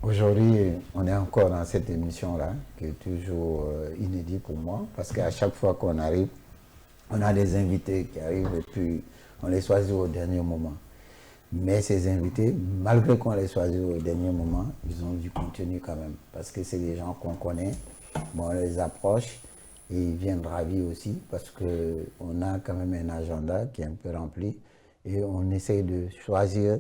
Aujourd'hui, on est encore dans cette émission-là, qui est toujours inédite pour moi, parce qu'à chaque fois qu'on arrive, on a des invités qui arrivent et puis on les choisit au dernier moment. Mais ces invités, malgré qu'on les choisit au dernier moment, ils ont du contenu quand même, parce que c'est des gens qu'on connaît, bon, on les approche et ils viennent ravis aussi, parce qu'on a quand même un agenda qui est un peu rempli et on essaye de choisir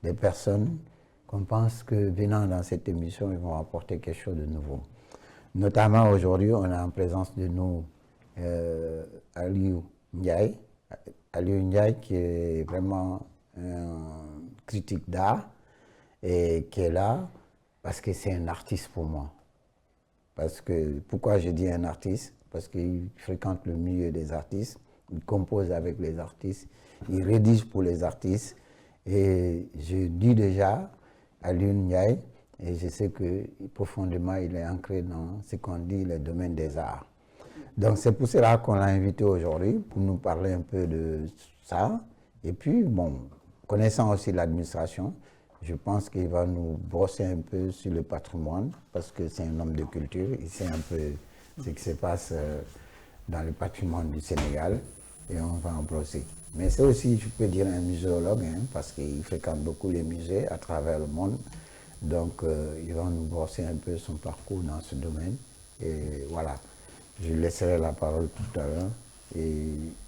des personnes qu'on pense que venant dans cette émission, ils vont apporter quelque chose de nouveau. Notamment aujourd'hui, on a en présence de nous Aliou Ndiaye. Aliou Ndiaye qui est vraiment un critique d'art et qui est là parce que c'est un artiste pour moi. Parce que, pourquoi je dis un artiste? Parce qu'il fréquente le milieu des artistes, il compose avec les artistes, il rédige pour les artistes et je dis déjà Aliou Ndiaye, et je sais que profondément il est ancré dans ce qu'on dit le domaine des arts. Donc c'est pour cela qu'on l'a invité aujourd'hui, pour nous parler un peu de ça. Et puis, bon, connaissant aussi l'administration, je pense qu'il va nous brosser un peu sur le patrimoine, parce que c'est un homme de culture, il sait un peu ce qui se passe dans le patrimoine du Sénégal, et on va en brosser. Mais c'est aussi, je peux dire, un muséologue, hein, parce qu'il fréquente beaucoup les musées à travers le monde. Donc, il va nous brosser un peu son parcours dans ce domaine. Et voilà, je lui laisserai la parole tout à l'heure et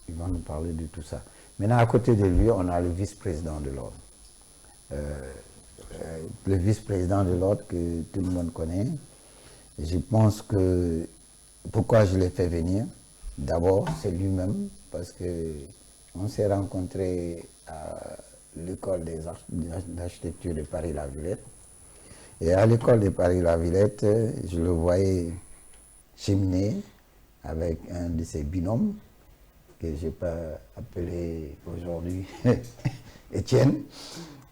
il va nous parler de tout ça. Maintenant, à côté de lui, on a le vice-président de l'ordre. Le vice-président de l'ordre que tout le monde connaît. Je pense que, pourquoi je l'ai fait venir? D'abord, c'est lui-même, parce que on s'est rencontrés à l'école d'architecture de Paris-la-Villette. Et à l'école de Paris-la-Villette, je le voyais cheminer avec un de ses binômes, que je peux appeler aujourd'hui Étienne.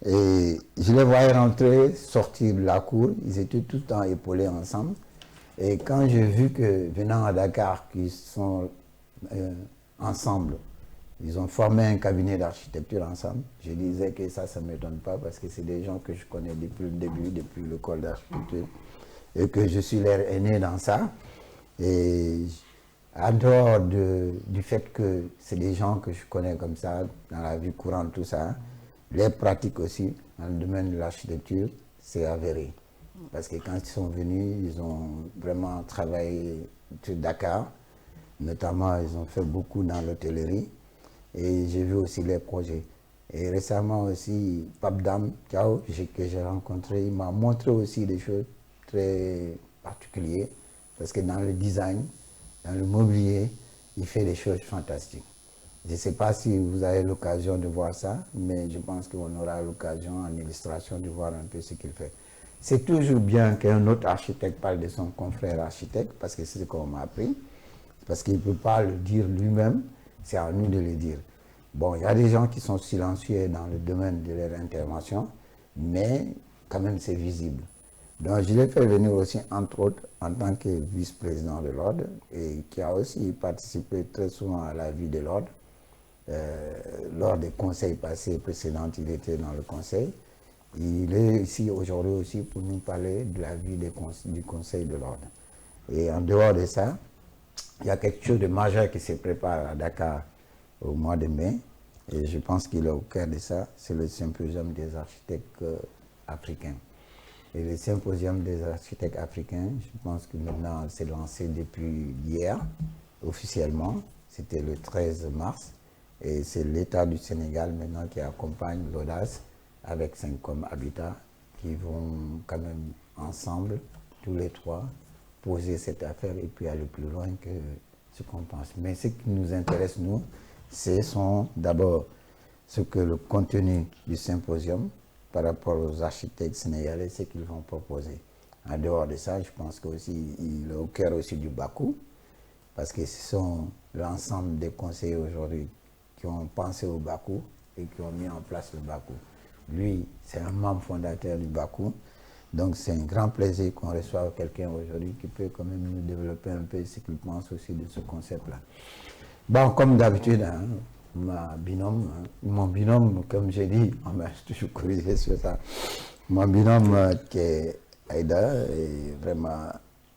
Et je les voyais rentrer, sortir de la cour, ils étaient tout le temps épaulés ensemble. Et quand j'ai vu que, venant à Dakar, qu'ils sont ensemble, ils ont formé un cabinet d'architecture ensemble. Je disais que ça ne m'étonne pas parce que c'est des gens que je connais depuis le début, depuis l'école d'architecture, et que je suis leur aîné dans ça. Et en dehors du fait que c'est des gens que je connais comme ça, dans la vie courante, tout ça, les pratiques aussi, dans le domaine de l'architecture, c'est avéré. Parce que quand ils sont venus, ils ont vraiment travaillé sur Dakar. Notamment, ils ont fait beaucoup dans l'hôtellerie. Et j'ai vu aussi les projets. Et récemment aussi, Pape Dam Thiao, que j'ai rencontré, il m'a montré aussi des choses très particulières. Parce que dans le design, dans le mobilier, il fait des choses fantastiques. Je ne sais pas si vous avez l'occasion de voir ça, mais je pense qu'on aura l'occasion en illustration de voir un peu ce qu'il fait. C'est toujours bien qu'un autre architecte parle de son confrère architecte, parce que c'est ce qu'on m'a appris, parce qu'il ne peut pas le dire lui-même, c'est à nous de le dire. Bon, il y a des gens qui sont silencieux dans le domaine de leur intervention, mais quand même c'est visible. Donc je l'ai fait venir aussi, entre autres, en tant que vice-président de l'ordre, et qui a aussi participé très souvent à la vie de l'ordre. Lors des conseils passés précédents, il était dans le conseil. Il est ici aujourd'hui aussi pour nous parler de la vie du conseil de l'ordre. Et en dehors de ça, il y a quelque chose de majeur qui se prépare à Dakar au mois de mai. Et je pense qu'il est au cœur de ça. C'est le symposium des architectes africains. Et le symposium des architectes africains, je pense que maintenant c'est lancé depuis hier, officiellement. C'était le 13 mars. Et c'est l'État du Sénégal maintenant qui accompagne l'audace avec 5 comme Habitat qui vont quand même ensemble, tous les trois, poser cette affaire et puis aller plus loin que ce qu'on pense. Mais ce qui nous intéresse, nous, ce sont d'abord ce que le contenu du symposium par rapport aux architectes sénégalais, ce qu'ils vont proposer. En dehors de ça, je pense qu'il est au cœur aussi du Bakou, parce que ce sont l'ensemble des conseillers aujourd'hui qui ont pensé au Bakou et qui ont mis en place le Bakou. Lui, c'est un membre fondateur du Bakou. Donc c'est un grand plaisir qu'on reçoive quelqu'un aujourd'hui qui peut quand même nous développer un peu ce qu'il pense aussi de ce concept-là. Bon, comme d'habitude, hein, mon binôme, comme j'ai dit, on m'a toujours corrigé sur ça. Mon binôme qui est Aïda est vraiment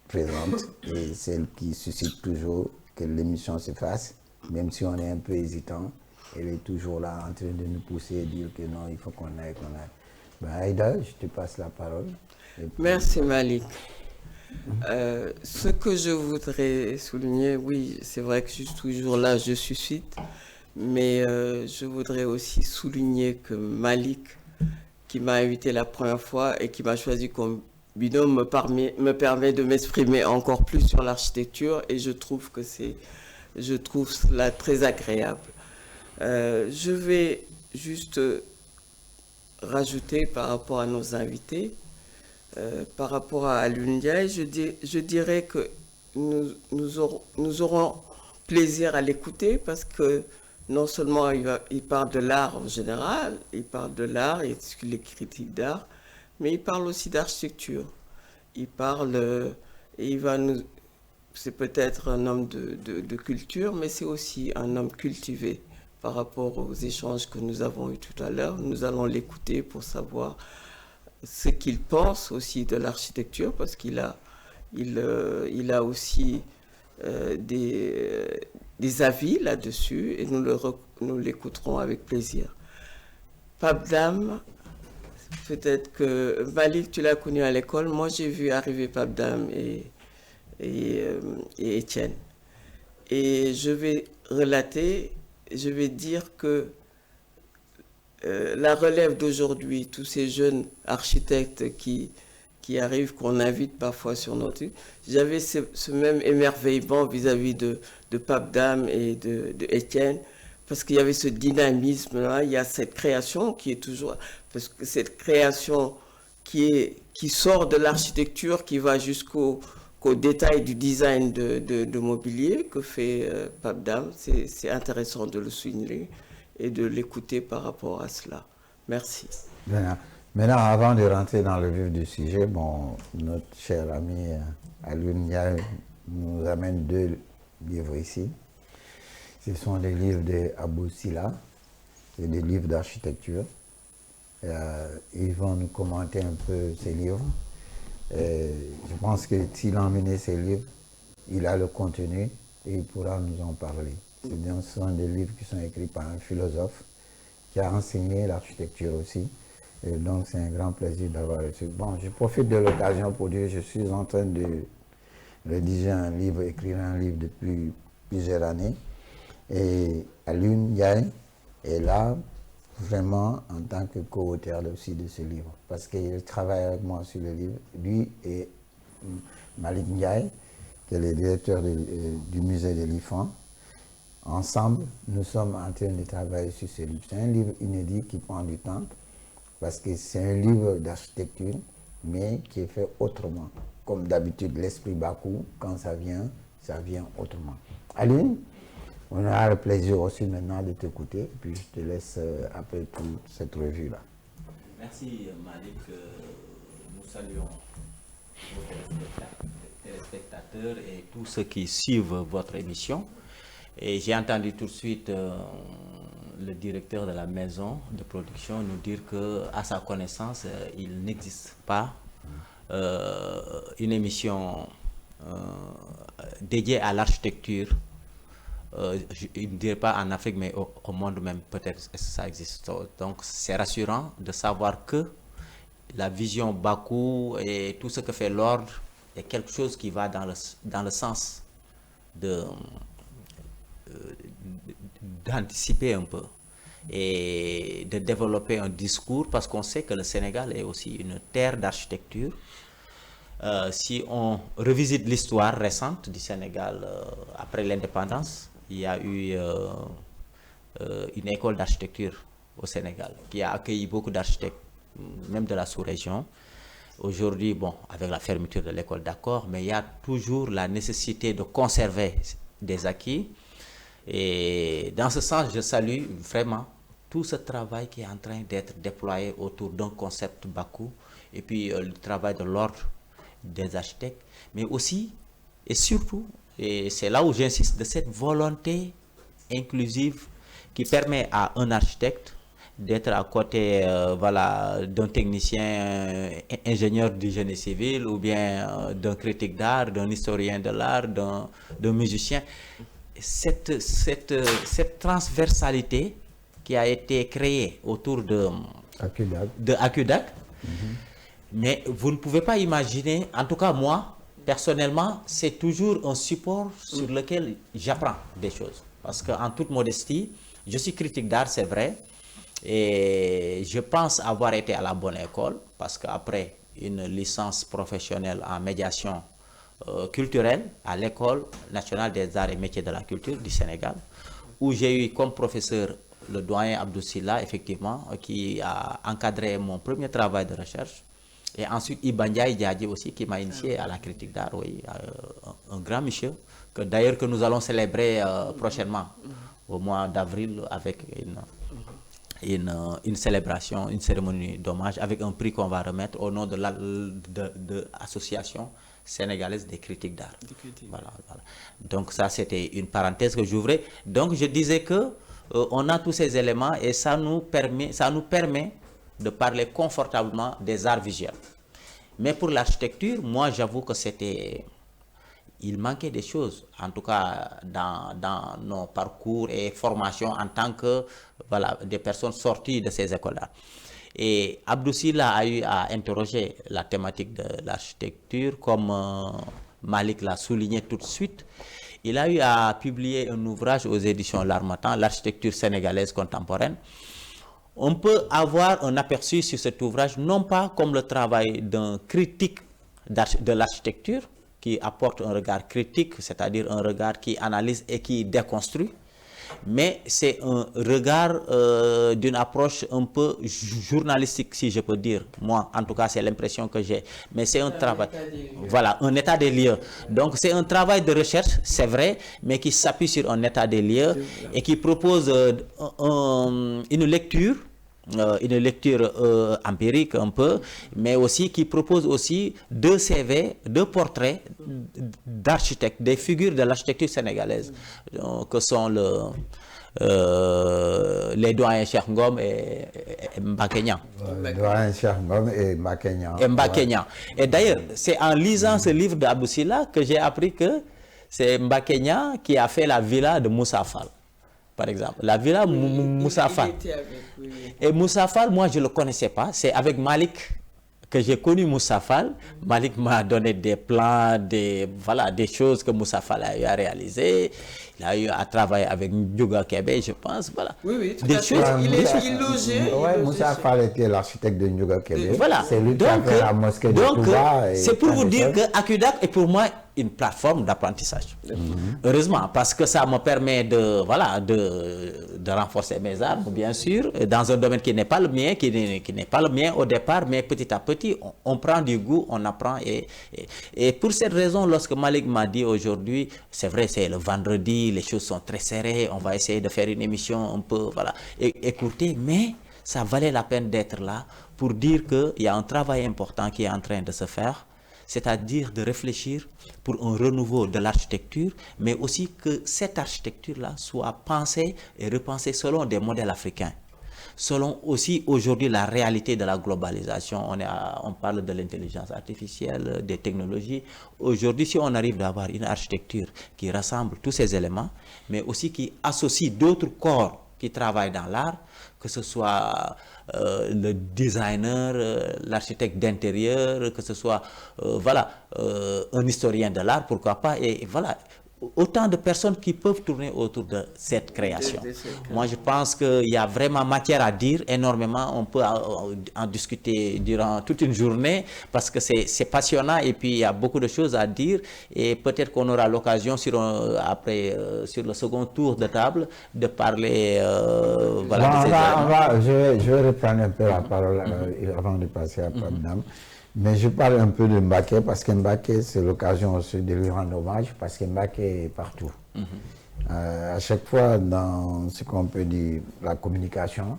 présente et celle qui suscite toujours que l'émission se fasse, même si on est un peu hésitant, elle est toujours là en train de nous pousser et dire que non, il faut qu'on aille, qu'on aille. Ben, Aïda, je te passe la parole. Puis... Merci Malik. Ce que je voudrais souligner, oui, c'est vrai que je suis toujours là, je suscite, mais je voudrais aussi souligner que Malik, qui m'a invité la première fois et qui m'a choisi comme binôme, me permet de m'exprimer encore plus sur l'architecture et je trouve cela très agréable. Je vais juste rajouter par rapport à nos invités. Par rapport à Alioune, je dirais que nous aurons plaisir à l'écouter parce que non seulement il parle de l'art en général, il parle de l'art et les critiques d'art, mais il parle aussi d'architecture. Il parle, et c'est peut-être un homme de culture, mais c'est aussi un homme cultivé par rapport aux échanges que nous avons eus tout à l'heure. Nous allons l'écouter pour savoir ce qu'il pense aussi de l'architecture, parce qu'il a aussi des avis là-dessus, et nous l'écouterons avec plaisir. Pape Dame, peut-être que Malik, tu l'as connu à l'école. Moi, j'ai vu arriver Pape Dame et Étienne. Et je vais dire que la relève d'aujourd'hui, tous ces jeunes architectes qui arrivent, qu'on invite parfois sur notre... J'avais ce même émerveillement vis-à-vis de Pape Dame et de Étienne, parce qu'il y avait ce dynamisme-là, il y a cette création qui est toujours... Parce que cette création qui sort de l'architecture, qui va jusqu'au détail du design de mobilier que fait Pape Dame, c'est intéressant de le souligner et de l'écouter par rapport à cela. Merci. Bien. Maintenant, avant de rentrer dans le vif du sujet, notre cher ami Alioune Ndiaye nous amène 2 livres ici. Ce sont des livres d'Abou Sila et des livres d'architecture. Ils vont nous commenter un peu ces livres. Je pense que s'il a emmené ces livres, il a le contenu et il pourra nous en parler. Ce sont des livres qui sont écrits par un philosophe qui a enseigné l'architecture aussi. Et donc c'est un grand plaisir d'avoir reçu. Bon, je profite de l'occasion pour dire que je suis en train de rédiger un livre, écrire un livre depuis plusieurs années. Et Alioune Ndiaye est là vraiment en tant que co-auteur aussi de ce livre. Parce qu'il travaille avec moi sur le livre. Lui et Malik Ndiaye, qui est le directeur du musée de l'IFAN. Ensemble, nous sommes en train de travailler sur ce livre. C'est un livre inédit qui prend du temps parce que c'est un livre d'architecture, mais qui est fait autrement. Comme d'habitude, l'esprit Bakou, quand ça vient autrement. Aline, on aura le plaisir aussi maintenant de t'écouter, puis je te laisse après toute cette revue-là. Merci Malik. Nous saluons vos téléspectateurs et tous ceux qui suivent votre émission. Et j'ai entendu tout de suite le directeur de la maison de production nous dire qu'à sa connaissance, il n'existe pas une émission dédiée à l'architecture. Je ne dirais pas en Afrique, mais au monde même, peut-être ça existe. Donc c'est rassurant de savoir que la vision Bakou et tout ce que fait l'ordre est quelque chose qui va dans le sens d'anticiper un peu et de développer un discours, parce qu'on sait que le Sénégal est aussi une terre d'architecture. Si on revisite l'histoire récente du Sénégal après l'indépendance, il y a eu une école d'architecture au Sénégal qui a accueilli beaucoup d'architectes, même de la sous-région. Aujourd'hui, bon, avec la fermeture de l'école, d'accord, mais il y a toujours la nécessité de conserver des acquis. Et dans ce sens, je salue vraiment tout ce travail qui est en train d'être déployé autour d'un concept Bakou et puis le travail de l'ordre des architectes, mais aussi et surtout, et c'est là où j'insiste, de cette volonté inclusive qui permet à un architecte d'être à côté voilà, d'un technicien ingénieur du génie civil ou bien d'un critique d'art, d'un historien de l'art, d'un musicien. Cette transversalité qui a été créée autour de Akudak, mais vous ne pouvez pas imaginer, en tout cas moi, personnellement, c'est toujours un support sur lequel j'apprends des choses. Parce qu'en toute modestie, je suis critique d'art, c'est vrai, et je pense avoir été à la bonne école, parce qu'après une licence professionnelle en médiation culturelle à l'École nationale des arts et métiers de la culture du Sénégal, où j'ai eu comme professeur le doyen Abdou Silla, effectivement, qui a encadré mon premier travail de recherche. Et ensuite, Iba Ndiaye Diadji aussi, qui m'a initié à la critique d'art, oui, un grand monsieur, que d'ailleurs que nous allons célébrer prochainement, au mois d'avril, avec une célébration, une cérémonie d'hommage, avec un prix qu'on va remettre au nom de l'association sénégalaise des critiques d'art. Voilà. Donc ça, c'était une parenthèse que j'ouvrais. Donc je disais que on a tous ces éléments et ça nous permet de parler confortablement des arts visuels. Mais pour l'architecture, moi j'avoue que il manquait des choses, en tout cas dans nos parcours et formations en tant que voilà, des personnes sorties de ces écoles-là. Et Abdou Silla a eu à interroger la thématique de l'architecture, comme Malik l'a souligné tout de suite. Il a eu à publier un ouvrage aux éditions L'Harmattan, l'architecture sénégalaise contemporaine. On peut avoir un aperçu sur cet ouvrage, non pas comme le travail d'un critique de l'architecture, qui apporte un regard critique, c'est-à-dire un regard qui analyse et qui déconstruit, mais c'est un regard d'une approche un peu journalistique, si je peux dire. Moi, en tout cas, c'est l'impression que j'ai. Mais c'est un travail, voilà, un état des lieux. Donc, c'est un travail de recherche, c'est vrai, mais qui s'appuie sur un état des lieux et qui propose une lecture empirique un peu, mais aussi qui propose aussi deux CV, deux portraits d'architectes, des figures de l'architecture sénégalaise, que sont les doyens Cheikh Ngom et Mbacké Niang. Doyen Cheikh Ngom et Mbacké Niang. Et d'ailleurs, c'est en lisant ce livre d'Abdou Silla que j'ai appris que c'est Mbacké Niang qui a fait la villa de Moussa Fall. Par exemple, la villa Moussa Fall. Et Moussa Fall, moi, je ne le connaissais pas. C'est avec Malik que j'ai connu Moussa Fall. Malik m'a donné des plans, des choses que Moussa Fall a eu à réaliser. Il a eu à travailler avec Ndiouga Kébé, je pense. Voilà. Oui, tout des à choses. fait. Il logeait. Oui, Moussa Fall était l'architecte de Ndiouga Kébé. Voilà. C'est lui qui a fait la mosquée de Touba. C'est pour vous dire que Akudak est pour moi une plateforme d'apprentissage. Heureusement, parce que ça me permet de renforcer mes armes, bien sûr, dans un domaine qui n'est pas le mien, qui n'est pas le mien au départ, mais petit à petit, on prend du goût, on apprend. Et pour cette raison, lorsque Malik m'a dit aujourd'hui, c'est vrai, c'est le vendredi, les choses sont très serrées, on va essayer de faire une émission un peu, voilà, écoutez, mais ça valait la peine d'être là pour dire qu'il y a un travail important qui est en train de se faire, c'est-à-dire de réfléchir pour un renouveau de l'architecture, mais aussi que cette architecture-là soit pensée et repensée selon des modèles africains. Selon aussi aujourd'hui la réalité de la globalisation, on parle de l'intelligence artificielle, des technologies. Aujourd'hui, si on arrive d'avoir une architecture qui rassemble tous ces éléments, mais aussi qui associe d'autres corps qui travaillent dans l'art, que ce soit le designer, l'architecte d'intérieur, que ce soit un historien de l'art, pourquoi pas, et voilà, autant de personnes qui peuvent tourner autour de cette création. Moi, je pense qu'il y a vraiment matière à dire énormément. On peut en discuter durant toute une journée parce que c'est passionnant et puis il y a beaucoup de choses à dire. Et peut-être qu'on aura l'occasion après, sur le second tour de table, de parler de ces je vais reprendre un peu la parole avant de passer à Padam. Mais je parle un peu de Mbacké parce que Mbacké, c'est l'occasion aussi de lui rendre hommage parce que Mbacké est partout. À chaque fois, dans ce qu'on peut dire, la communication,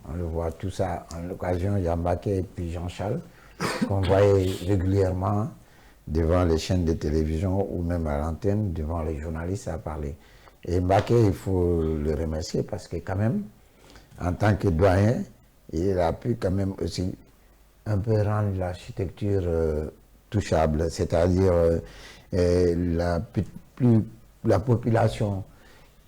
on le voit tout ça. En l'occasion, il y a Mbacké et puis Jean-Charles. qu'on voyait régulièrement devant les chaînes de télévision ou même à l'antenne, devant les journalistes à parler. Et Mbacké, il faut le remercier parce que quand même, en tant que doyen, il a pu quand même aussi un peu rendre l'architecture touchable, c'est-à-dire la population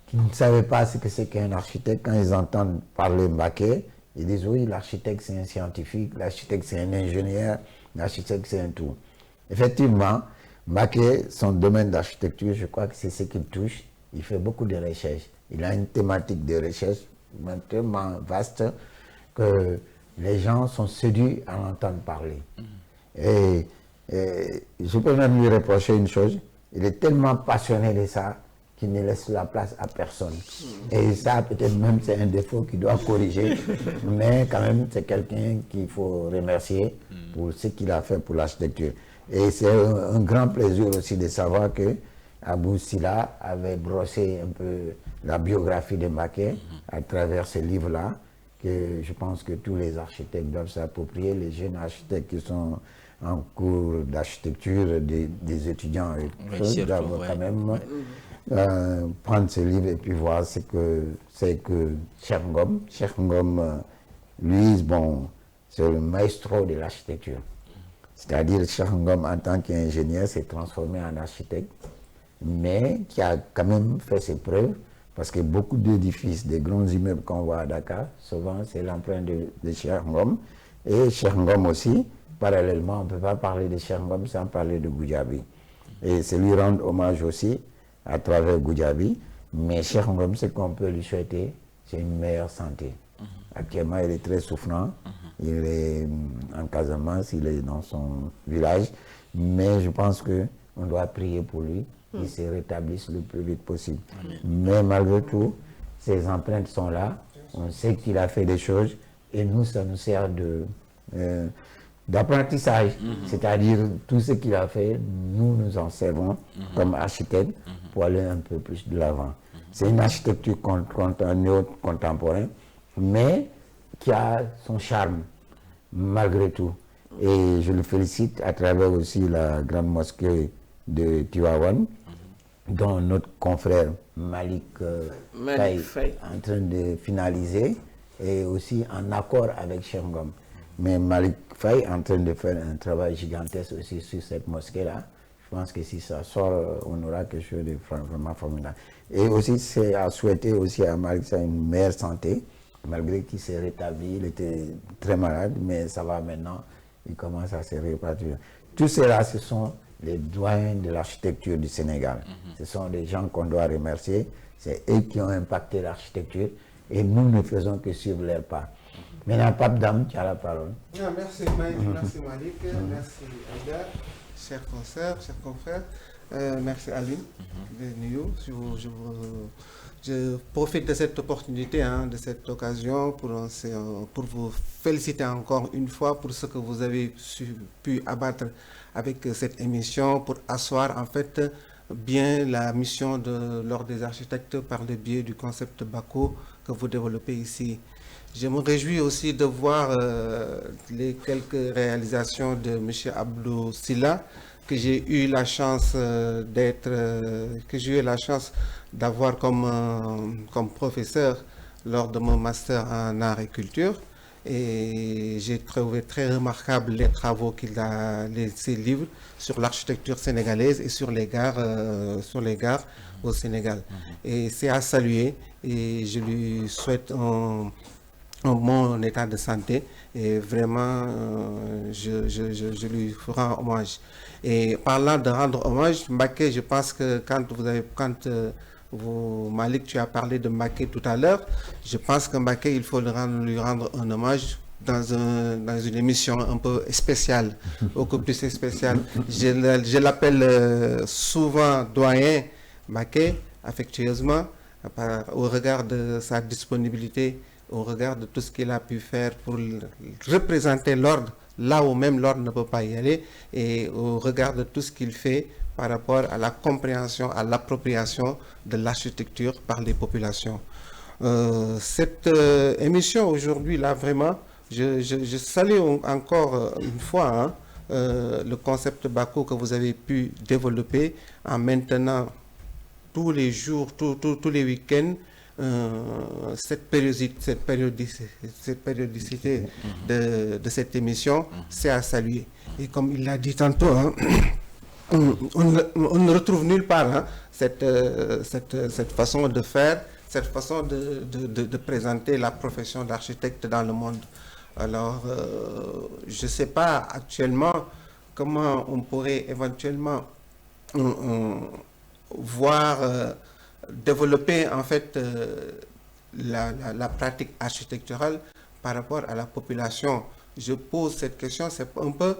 qui ne savait pas ce que c'est qu'un architecte, quand ils entendent parler Mbacké, ils disent oui, l'architecte c'est un scientifique, l'architecte c'est un ingénieur, l'architecte c'est un tout. Effectivement, Mbacké, son domaine d'architecture, je crois que c'est ce qu'il touche. Il fait beaucoup de recherches. Il a une thématique de recherche tellement vaste que les gens sont séduits à l'entendre parler. Et je peux même lui reprocher une chose, il est tellement passionné de ça qu'il ne laisse la place à personne. Et ça, peut-être même, c'est un défaut qu'il doit corriger, mais quand même, c'est quelqu'un qu'il faut remercier pour ce qu'il a fait pour l'architecture. Et c'est un grand plaisir aussi de savoir que Abou Sila avait brossé un peu la biographie de Mbacké à travers ce livre-là, que je pense que tous les architectes doivent s'approprier, les jeunes architectes qui sont en cours d'architecture, des étudiants et tout, doivent quand même prendre ce livre et puis voir ce que c'est que Cheikh Ngom. Cheikh Ngom, lui, bon, c'est le maestro de l'architecture. C'est-à-dire Cheikh Ngom, en tant qu'ingénieur, s'est transformé en architecte, mais qui a quand même fait ses preuves, parce que beaucoup d'édifices, des grands immeubles qu'on voit à Dakar, souvent c'est l'empreinte de Cheikh Ngom. Et Cheikh Ngom aussi, parallèlement, on ne peut pas parler de Cheikh Ngom sans parler de Goudiaby. Et c'est lui rendre hommage aussi à travers Goudiaby. Mais Cheikh Ngom, ce qu'on peut lui souhaiter, c'est une meilleure santé. Actuellement, il est très souffrant. Il est en Casamance, il est dans son village. Mais je pense qu'on doit prier pour lui, qu'il se rétablisse le plus vite possible. Mais malgré tout, ses empreintes sont là. On sait qu'il a fait des choses. Et nous, ça nous sert d'apprentissage. C'est-à-dire, tout ce qu'il a fait, nous en servons comme architectes pour aller un peu plus de l'avant. C'est une architecture contemporaine, mais qui a son charme, malgré tout. Et je le félicite à travers aussi la grande mosquée de Tivaouane, dont notre confrère Malik Faye est en train de finaliser, et aussi en accord avec Cheikh Ngom. Mais Malik Faye est en train de faire un travail gigantesque aussi sur cette mosquée-là. Je pense que si ça sort, on aura quelque chose de vraiment formidable. Et aussi, c'est à souhaiter aussi à Malik Faye une meilleure santé, malgré qu'il s'est rétabli, il était très malade, mais ça va maintenant, il commence à se répartir. Tous ceux-là, ce sont les doyens de l'architecture du Sénégal. Ce sont des gens qu'on doit remercier, c'est eux qui ont impacté l'architecture, et nous ne faisons que suivre leurs pas. Maintenant, Pape Dame, tu as la parole. Merci Malik, merci merci Aïda, chers consoeurs, chers confrères. Merci Aline de New. Je profite de cette opportunité, de cette occasion pour vous féliciter encore une fois pour ce que vous avez pu abattre avec cette émission pour asseoir en fait bien la mission de l'Ordre des architectes par le biais du concept BACO que vous développez ici. Je me réjouis aussi de voir les quelques réalisations de M. Abdou Sila que j'ai eu la chance d'avoir comme professeur lors de mon master en art et culture. Et j'ai trouvé très remarquable les travaux qu'il a, ses livres sur l'architecture sénégalaise et sur les gares au Sénégal. Et c'est à saluer et je lui souhaite un bon état de santé et vraiment je lui ferai hommage. Et parlant de rendre hommage, Mbacké, je pense que Malik, tu as parlé de Mbacké tout à l'heure, je pense que Mbacké, il faut lui rendre un hommage dans une émission un peu spéciale, beaucoup plus spéciale. Je l'appelle souvent doyen Mbacké, affectueusement, au regard de sa disponibilité, au regard de tout ce qu'il a pu faire pour représenter l'ordre, là où même l'ordre ne peut pas y aller, et au regard de tout ce qu'il fait par rapport à la compréhension, à l'appropriation de l'architecture par les populations. Cette émission aujourd'hui, là, vraiment, je salue encore une fois le concept Baku que vous avez pu développer en maintenant tous les jours, tous les week-ends, cette périodicité de cette émission, c'est à saluer. Et comme il l'a dit tantôt, on ne retrouve nulle part cette façon de faire, cette façon de présenter la profession d'architecte dans le monde. Alors, je ne sais pas actuellement comment on pourrait éventuellement voir développer en fait la pratique architecturale par rapport à la population. Je pose cette question, c'est un peu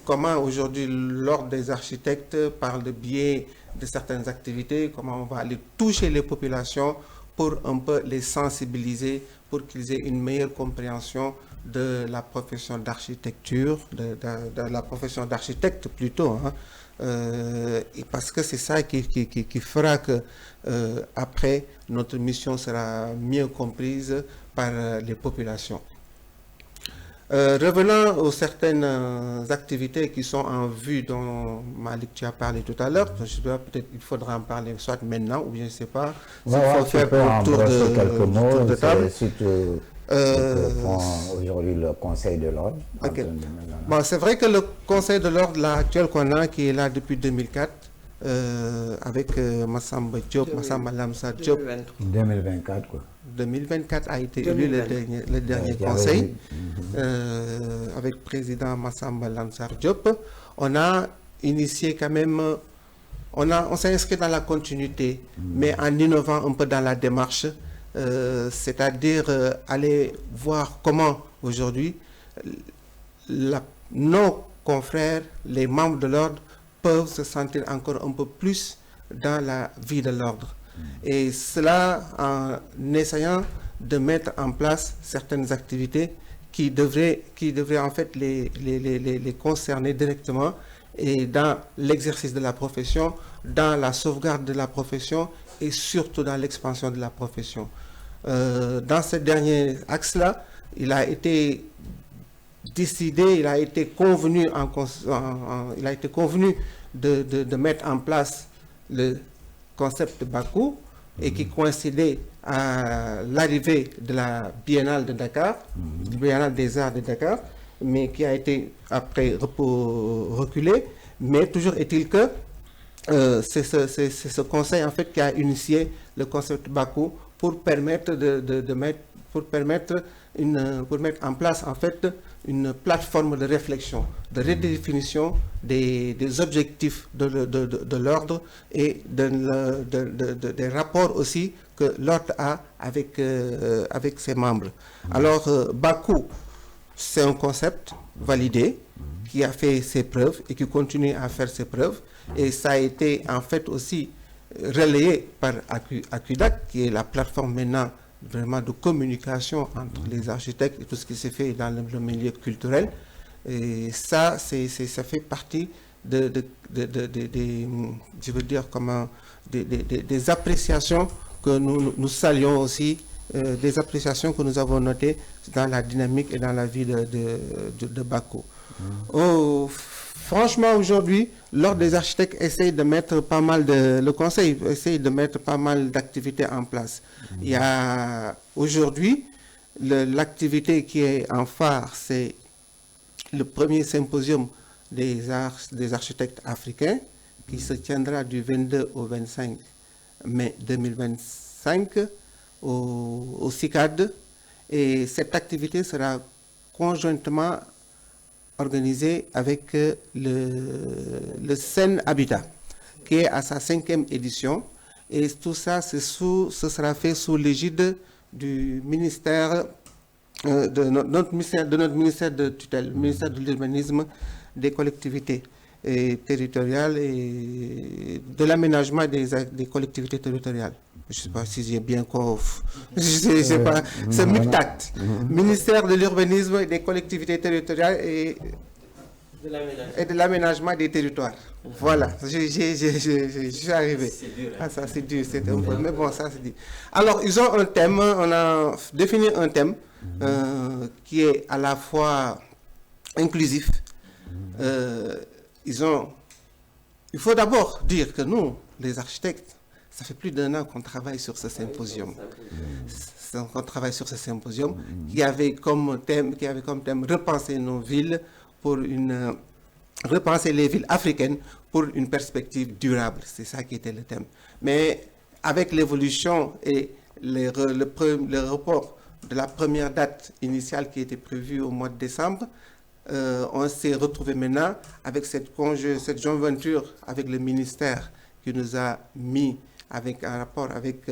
comment aujourd'hui l'ordre des architectes, par le biais de certaines activités, comment on va aller toucher les populations pour un peu les sensibiliser, pour qu'ils aient une meilleure compréhension de la profession d'architecture, de la profession d'architecte plutôt, et parce que c'est ça qui fera que après notre mission sera mieux comprise par les populations. Revenant aux certaines activités qui sont en vue dont Malik tu as parlé tout à l'heure, peut-être il faudra en parler soit maintenant ou bien je ne sais pas. Il faut faire un tour de table. Aujourd'hui le Conseil de l'Ordre. Okay. Bon, c'est vrai que le Conseil de l'Ordre actuel qu'on a, qui est là depuis 2004, avec Massamba Diop, Massamba Lamsa Diop. 2024 quoi. 2024 a été élu le dernier conseil avec le président Massamba Lamsar Diop. On a initié quand même, on s'est inscrit dans la continuité, mais en innovant un peu dans la démarche, c'est-à-dire aller voir comment aujourd'hui nos confrères, les membres de l'ordre, peuvent se sentir encore un peu plus dans la vie de l'ordre. Et cela en essayant de mettre en place certaines activités qui devraient en fait les concerner directement et dans l'exercice de la profession, dans la sauvegarde de la profession et surtout dans l'expansion de la profession. Dans ce dernier axe-là, il a été décidé, il a été convenu de mettre en place le concept de Baku et qui coïncidait à l'arrivée de la Biennale de Dakar, Biennale des Arts de Dakar, mais qui a été après reculé. Mais toujours est-il que c'est ce conseil en fait qui a initié le concept Baku pour permettre mettre en place en fait une plateforme de réflexion, de redéfinition des objectifs de l'ordre et des rapports aussi que l'ordre a avec ses membres. Alors, Baku, c'est un concept validé qui a fait ses preuves et qui continue à faire ses preuves. Et ça a été en fait aussi relayé par Acudac, qui est la plateforme maintenant vraiment de communication entre les architectes et tout ce qui se fait dans le milieu culturel. Et ça, ça fait partie je veux dire comment, des appréciations que nous saluons aussi, des appréciations que nous avons notées dans la dynamique et dans la vie de Baku. Franchement, aujourd'hui, l'Ordre des architectes essaye de mettre pas mal le conseil essaye de mettre pas mal d'activités en place. Il y a aujourd'hui l'activité qui est en phare, c'est le premier symposium des architectes africains qui se tiendra du 22 au 25 mai 2025 au CICAD. Et cette activité sera conjointement organisé avec le Sen Habitat, qui est à sa 5e édition. Et tout ça, ce sera fait sous l'égide du ministère, de notre ministère de tutelle, le ministère de l'urbanisme, des collectivités territoriales et de l'aménagement des collectivités territoriales. Je ne sais pas si j'ai bien compris. Je sais pas. C'est MICTAT, ministère de l'urbanisme et des collectivités territoriales et et de l'aménagement des territoires. Voilà, je suis arrivé. C'est dur, hein. Ah, ça c'est dur, c'est un peu, mais bon, ça c'est dur. Alors, ils ont un thème, on a défini un thème qui est à la fois inclusif. Il faut d'abord dire que nous, les architectes, ça fait plus d'1 an qu'on travaille sur ce symposium. On travaille sur ce symposium qui avait comme thème repenser nos villes repenser les villes africaines pour une perspective durable. C'est ça qui était le thème. Mais avec l'évolution et le report de la première date initiale qui était prévue au mois de décembre, on s'est retrouvé maintenant avec cette jointure avec le ministère qui nous a mis avec un rapport avec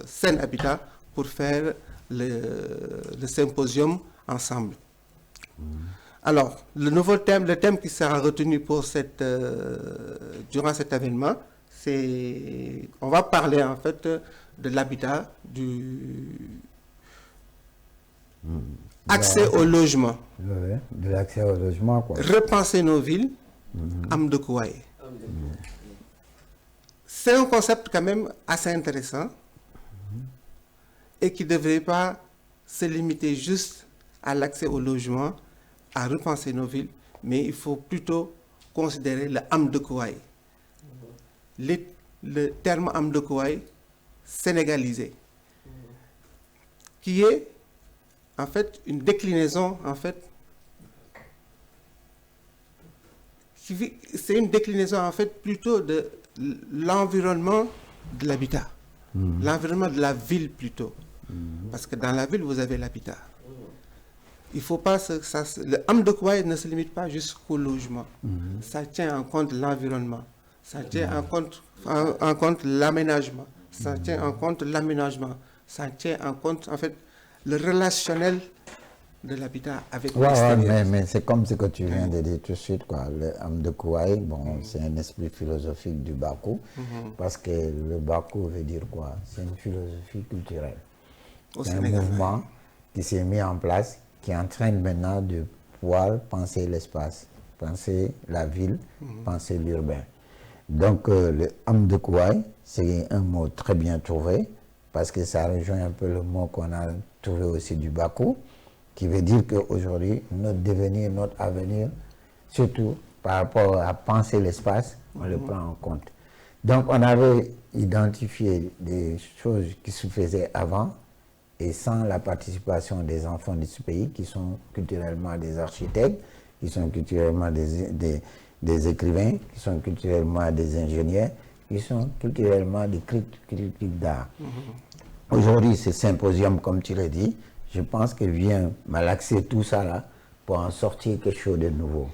Sen Habitat pour faire le symposium ensemble. Alors, le thème qui sera retenu pour durant cet événement, on va parler en fait de l'habitat, accès au logement. Oui, de l'accès au logement, quoi. Repenser nos villes, Amdekouaye. C'est un concept quand même assez intéressant et qui ne devrait pas se limiter juste à l'accès au logement, à repenser nos villes, mais il faut plutôt considérer le Amdekouaye. Le terme Amdekouaye sénégalisé, qui est en fait une déclinaison, c'est une déclinaison en fait plutôt de l'environnement de l'habitat, l'environnement de la ville plutôt, parce que dans la ville vous avez l'habitat. Il faut pas le Amdekouaye ne se limite pas jusqu'au logement, ça tient en compte l'environnement, ça tient en compte l'aménagement, ça tient en compte ça tient en compte en fait le relationnel de l'habitat avec l'extérieur. Mais c'est comme ce que tu viens de dire tout de suite, quoi. Le Amdekouaye, bon, c'est un esprit philosophique du Bakou, parce que le Bakou veut dire quoi? C'est une philosophie culturelle. C'est un mouvement qui s'est mis en place, qui entraîne maintenant de pouvoir penser l'espace, penser la ville, penser l'urbain. Donc, le Amdekouaye, c'est un mot très bien trouvé, parce que ça rejoint un peu le mot qu'on a trouvé aussi du Bakou, qui veut dire qu'aujourd'hui, notre devenir, notre avenir, surtout par rapport à penser l'espace, on le prend en compte. Donc, on avait identifié des choses qui se faisaient avant et sans la participation des enfants de ce pays, qui sont culturellement des architectes, qui sont culturellement des écrivains, qui sont culturellement des ingénieurs, qui sont culturellement des critiques d'art. Aujourd'hui, ce symposium, comme tu l'as dit, je pense qu'il vient malaxer tout ça là pour en sortir quelque chose de nouveau.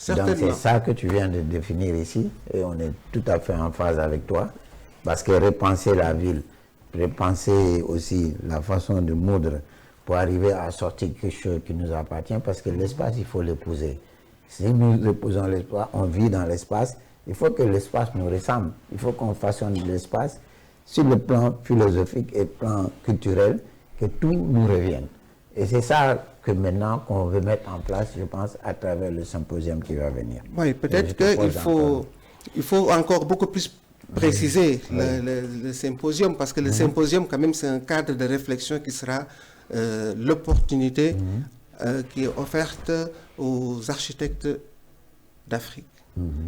Donc c'est ça que tu viens de définir ici et on est tout à fait en phase avec toi parce que repenser la ville, repenser aussi la façon de moudre pour arriver à sortir quelque chose qui nous appartient parce que l'espace, il faut l'épouser. Si nous épousons l'espace, on vit dans l'espace, il faut que l'espace nous ressemble. Il faut qu'on façonne l'espace sur le plan philosophique et le plan culturel, que tout nous revienne. Et c'est ça que maintenant qu'on veut mettre en place, je pense, à travers le symposium qui va venir. Oui, peut-être qu'il faut encore beaucoup plus préciser le symposium, parce que le symposium, quand même, c'est un cadre de réflexion qui sera l'opportunité qui est offerte aux architectes d'Afrique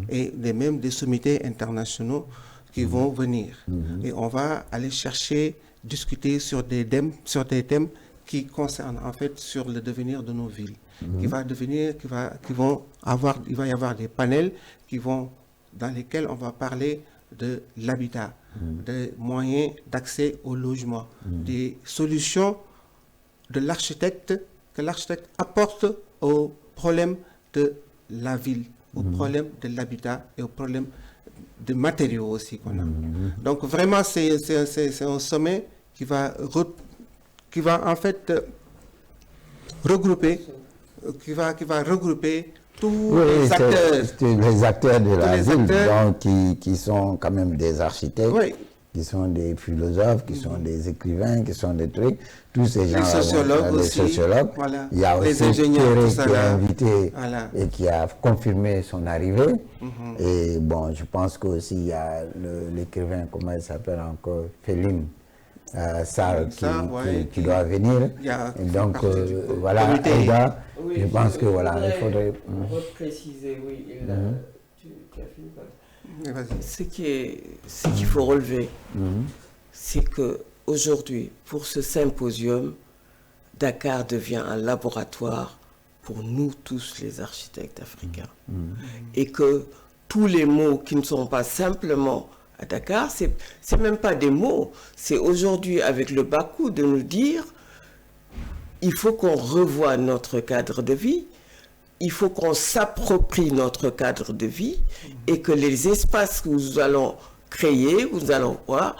et même des sommités internationaux qui vont venir. Et on va aller discuter sur des thèmes qui concernent en fait sur le devenir de nos villes. Il va y avoir des panels dans lesquels on va parler de l'habitat, des moyens d'accès au logement, des solutions que l'architecte apporte aux problèmes de la ville, aux problèmes de l'habitat et aux problèmes de matériaux aussi qu'on a. Donc vraiment c'est un sommet qui va en fait regrouper tous les acteurs. Les acteurs de la ville, donc, qui sont quand même des architectes, qui sont des philosophes, qui sont des écrivains, qui sont des trucs, tous ces gens-là. Les sociologues aussi. Sociologues. Voilà. Il y a Les aussi ingénieurs, Thierry tout ça qui là. a invité Voilà. et qui a confirmé son arrivée. Et bon, je pense qu'aussi il y a l'écrivain, comment il s'appelle encore, Félim Sarr, qui doit venir. Et donc, voilà, Aïda, Oui, je pense que voilà, il faudrait... repréciser, oui. Tu as fini. Ce qu'il faut relever, c'est qu'aujourd'hui, pour ce symposium, Dakar devient un laboratoire pour nous tous les architectes africains. Et que tous les mots qui ne sont pas simplement à Dakar, c'est même pas des mots, c'est aujourd'hui avec le Bakou de nous dire il faut qu'on revoie notre cadre de vie, il faut qu'on s'approprie notre cadre de vie et que les espaces que nous allons créer, nous allons voir,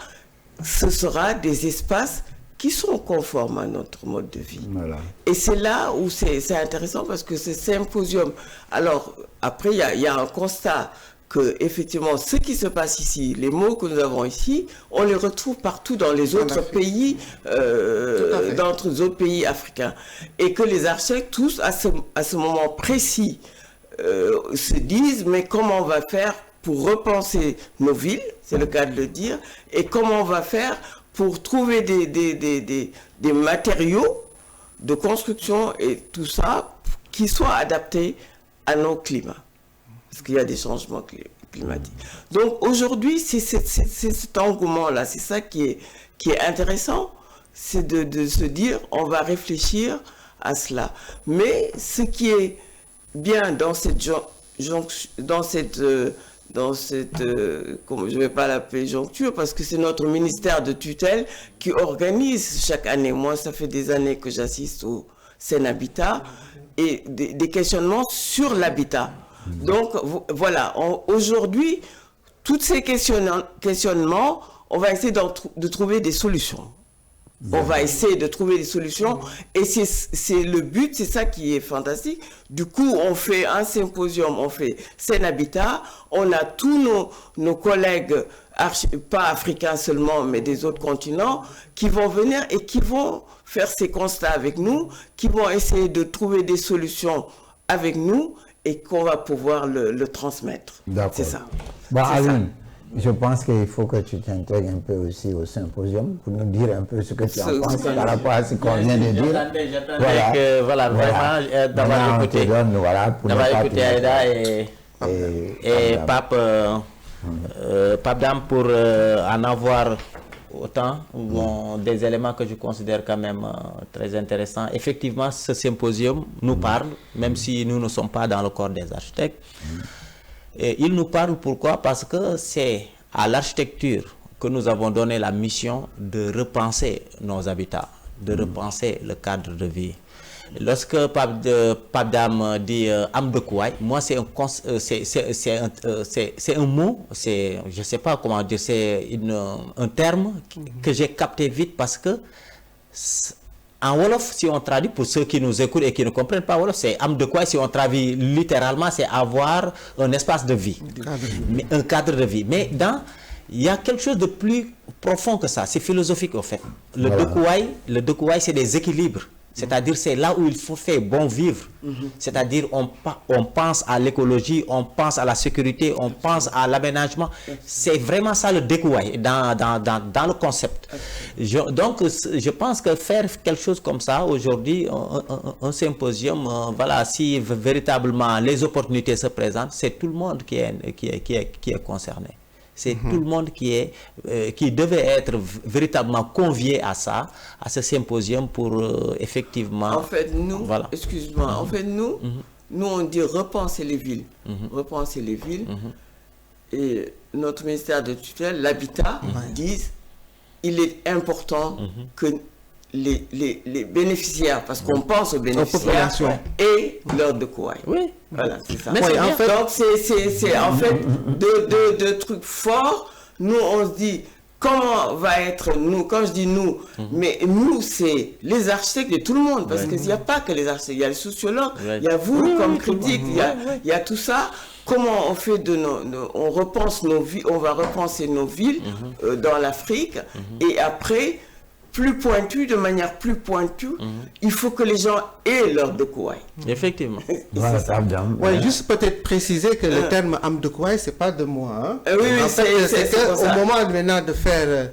ce sera des espaces qui sont conformes à notre mode de vie. Voilà. Et c'est là où c'est intéressant parce que ce symposium, alors après il y a un constat que effectivement ce qui se passe ici, les mots que nous avons ici, on les retrouve partout dans les autres pays, dans les autres pays africains. Et que les architectes tous à ce moment précis se disent mais comment on va faire pour repenser nos villes, c'est le cas de le dire, et comment on va faire pour trouver des matériaux de construction et tout ça qui soient adaptés à nos climats. Parce qu'il y a des changements climatiques. Donc aujourd'hui, c'est cet engouement-là, c'est ça qui est intéressant, c'est de se dire, on va réfléchir à cela. Mais ce qui est bien dans cette comme je ne vais pas l'appeler joncture, parce que c'est notre ministère de tutelle qui organise chaque année. Moi, ça fait des années que j'assiste au Sénhabitat et des questionnements sur l'habitat. Donc, voilà, aujourd'hui, tous ces questionnements, on va essayer de trouver des solutions. On va essayer de trouver des solutions et c'est le but, c'est ça qui est fantastique. Du coup, on fait un symposium, on fait Sénhabitat, on a tous nos collègues, pas africains seulement, mais des autres continents, qui vont venir et qui vont faire ces constats avec nous, qui vont essayer de trouver des solutions avec nous et qu'on va pouvoir le transmettre. C'est ça. Bon, Aline, je pense qu'il faut que tu t'intègres un peu aussi au symposium pour nous dire un peu ce que tu en penses par rapport à ce qu'on vient de dire. Voilà, vraiment, d'avoir écouté, Aïda et Pape Dame pour en avoir autant, des éléments que je considère quand même très intéressants. Effectivement, ce symposium nous parle, même si nous ne sommes pas dans le corps des architectes. Et il nous parle pourquoi? Parce que c'est à l'architecture que nous avons donné la mission de repenser nos habitats, de repenser le cadre de vie. Lorsque Pape Dame dit âme de Kouaï, moi c'est un mot, je ne sais pas comment dire, c'est un terme que j'ai capté vite parce que en Wolof, si on traduit, pour ceux qui nous écoutent et qui ne comprennent pas Wolof, c'est âme de Kouaï, si on traduit littéralement, c'est avoir un espace de vie, un cadre de vie. Mais il y a quelque chose de plus profond que ça, c'est philosophique au fait. Le de Kouaï, c'est des équilibres. C'est-à-dire c'est là où il faut faire bon vivre. C'est-à-dire on pense à l'écologie, on pense à la sécurité, on pense à l'aménagement. C'est vraiment ça le découaille dans le concept. Donc je pense que faire quelque chose comme ça aujourd'hui, un symposium, voilà, si véritablement les opportunités se présentent, c'est tout le monde qui est concerné. C'est tout le monde qui devait être véritablement convié à ça, à ce symposium pour effectivement... En fait, nous, excuse-moi, en fait, nous on dit repenser les villes. Repenser les villes. Et notre ministère de tutelle, l'habitat, disent il est important que les bénéficiaires, parce qu'on pense aux bénéficiaires, et l'ordre de Kouaï. Oui. Voilà, c'est ça. Mais en fait, donc, c'est en fait deux trucs forts. Nous, on se dit, comment va être nous, quand je dis nous, mais nous, c'est les architectes de tout le monde, parce qu'il n'y a pas que les architectes, il y a les sociologues, il y a vous comme critique, il y a tout ça. comment on fait on repense nos villes, on va repenser nos villes dans l'Afrique, et après, de manière plus pointue, il faut que les gens aient leur Amdekouaï. Effectivement. Ouais, juste peut-être préciser que le terme Amdekouaï, c'est pas de moi. Hein. Oui, en fait, c'est au moment maintenant de faire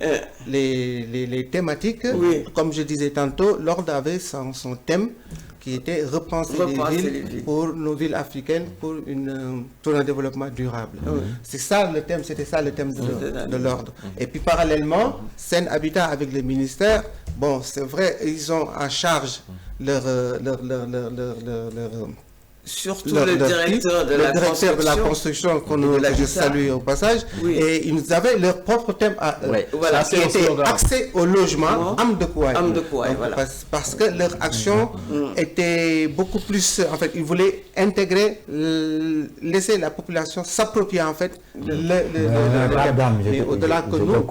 les thématiques, comme je disais tantôt, l'ordre avait son thème qui était repenser les villes pour nos villes africaines pour un développement durable. C'est ça le thème, c'était ça le thème de l'ordre. Et puis parallèlement, Sen Habitat avec le ministère, bon, c'est vrai, ils ont en charge surtout le directeur de la construction que je salue au passage, et ils avaient leur propre thème qui était accès au logement, Amdekouaï, voilà. Parce que leur action était beaucoup plus, en fait, ils voulaient intégrer, laisser la population s'approprier en fait au-delà que nous.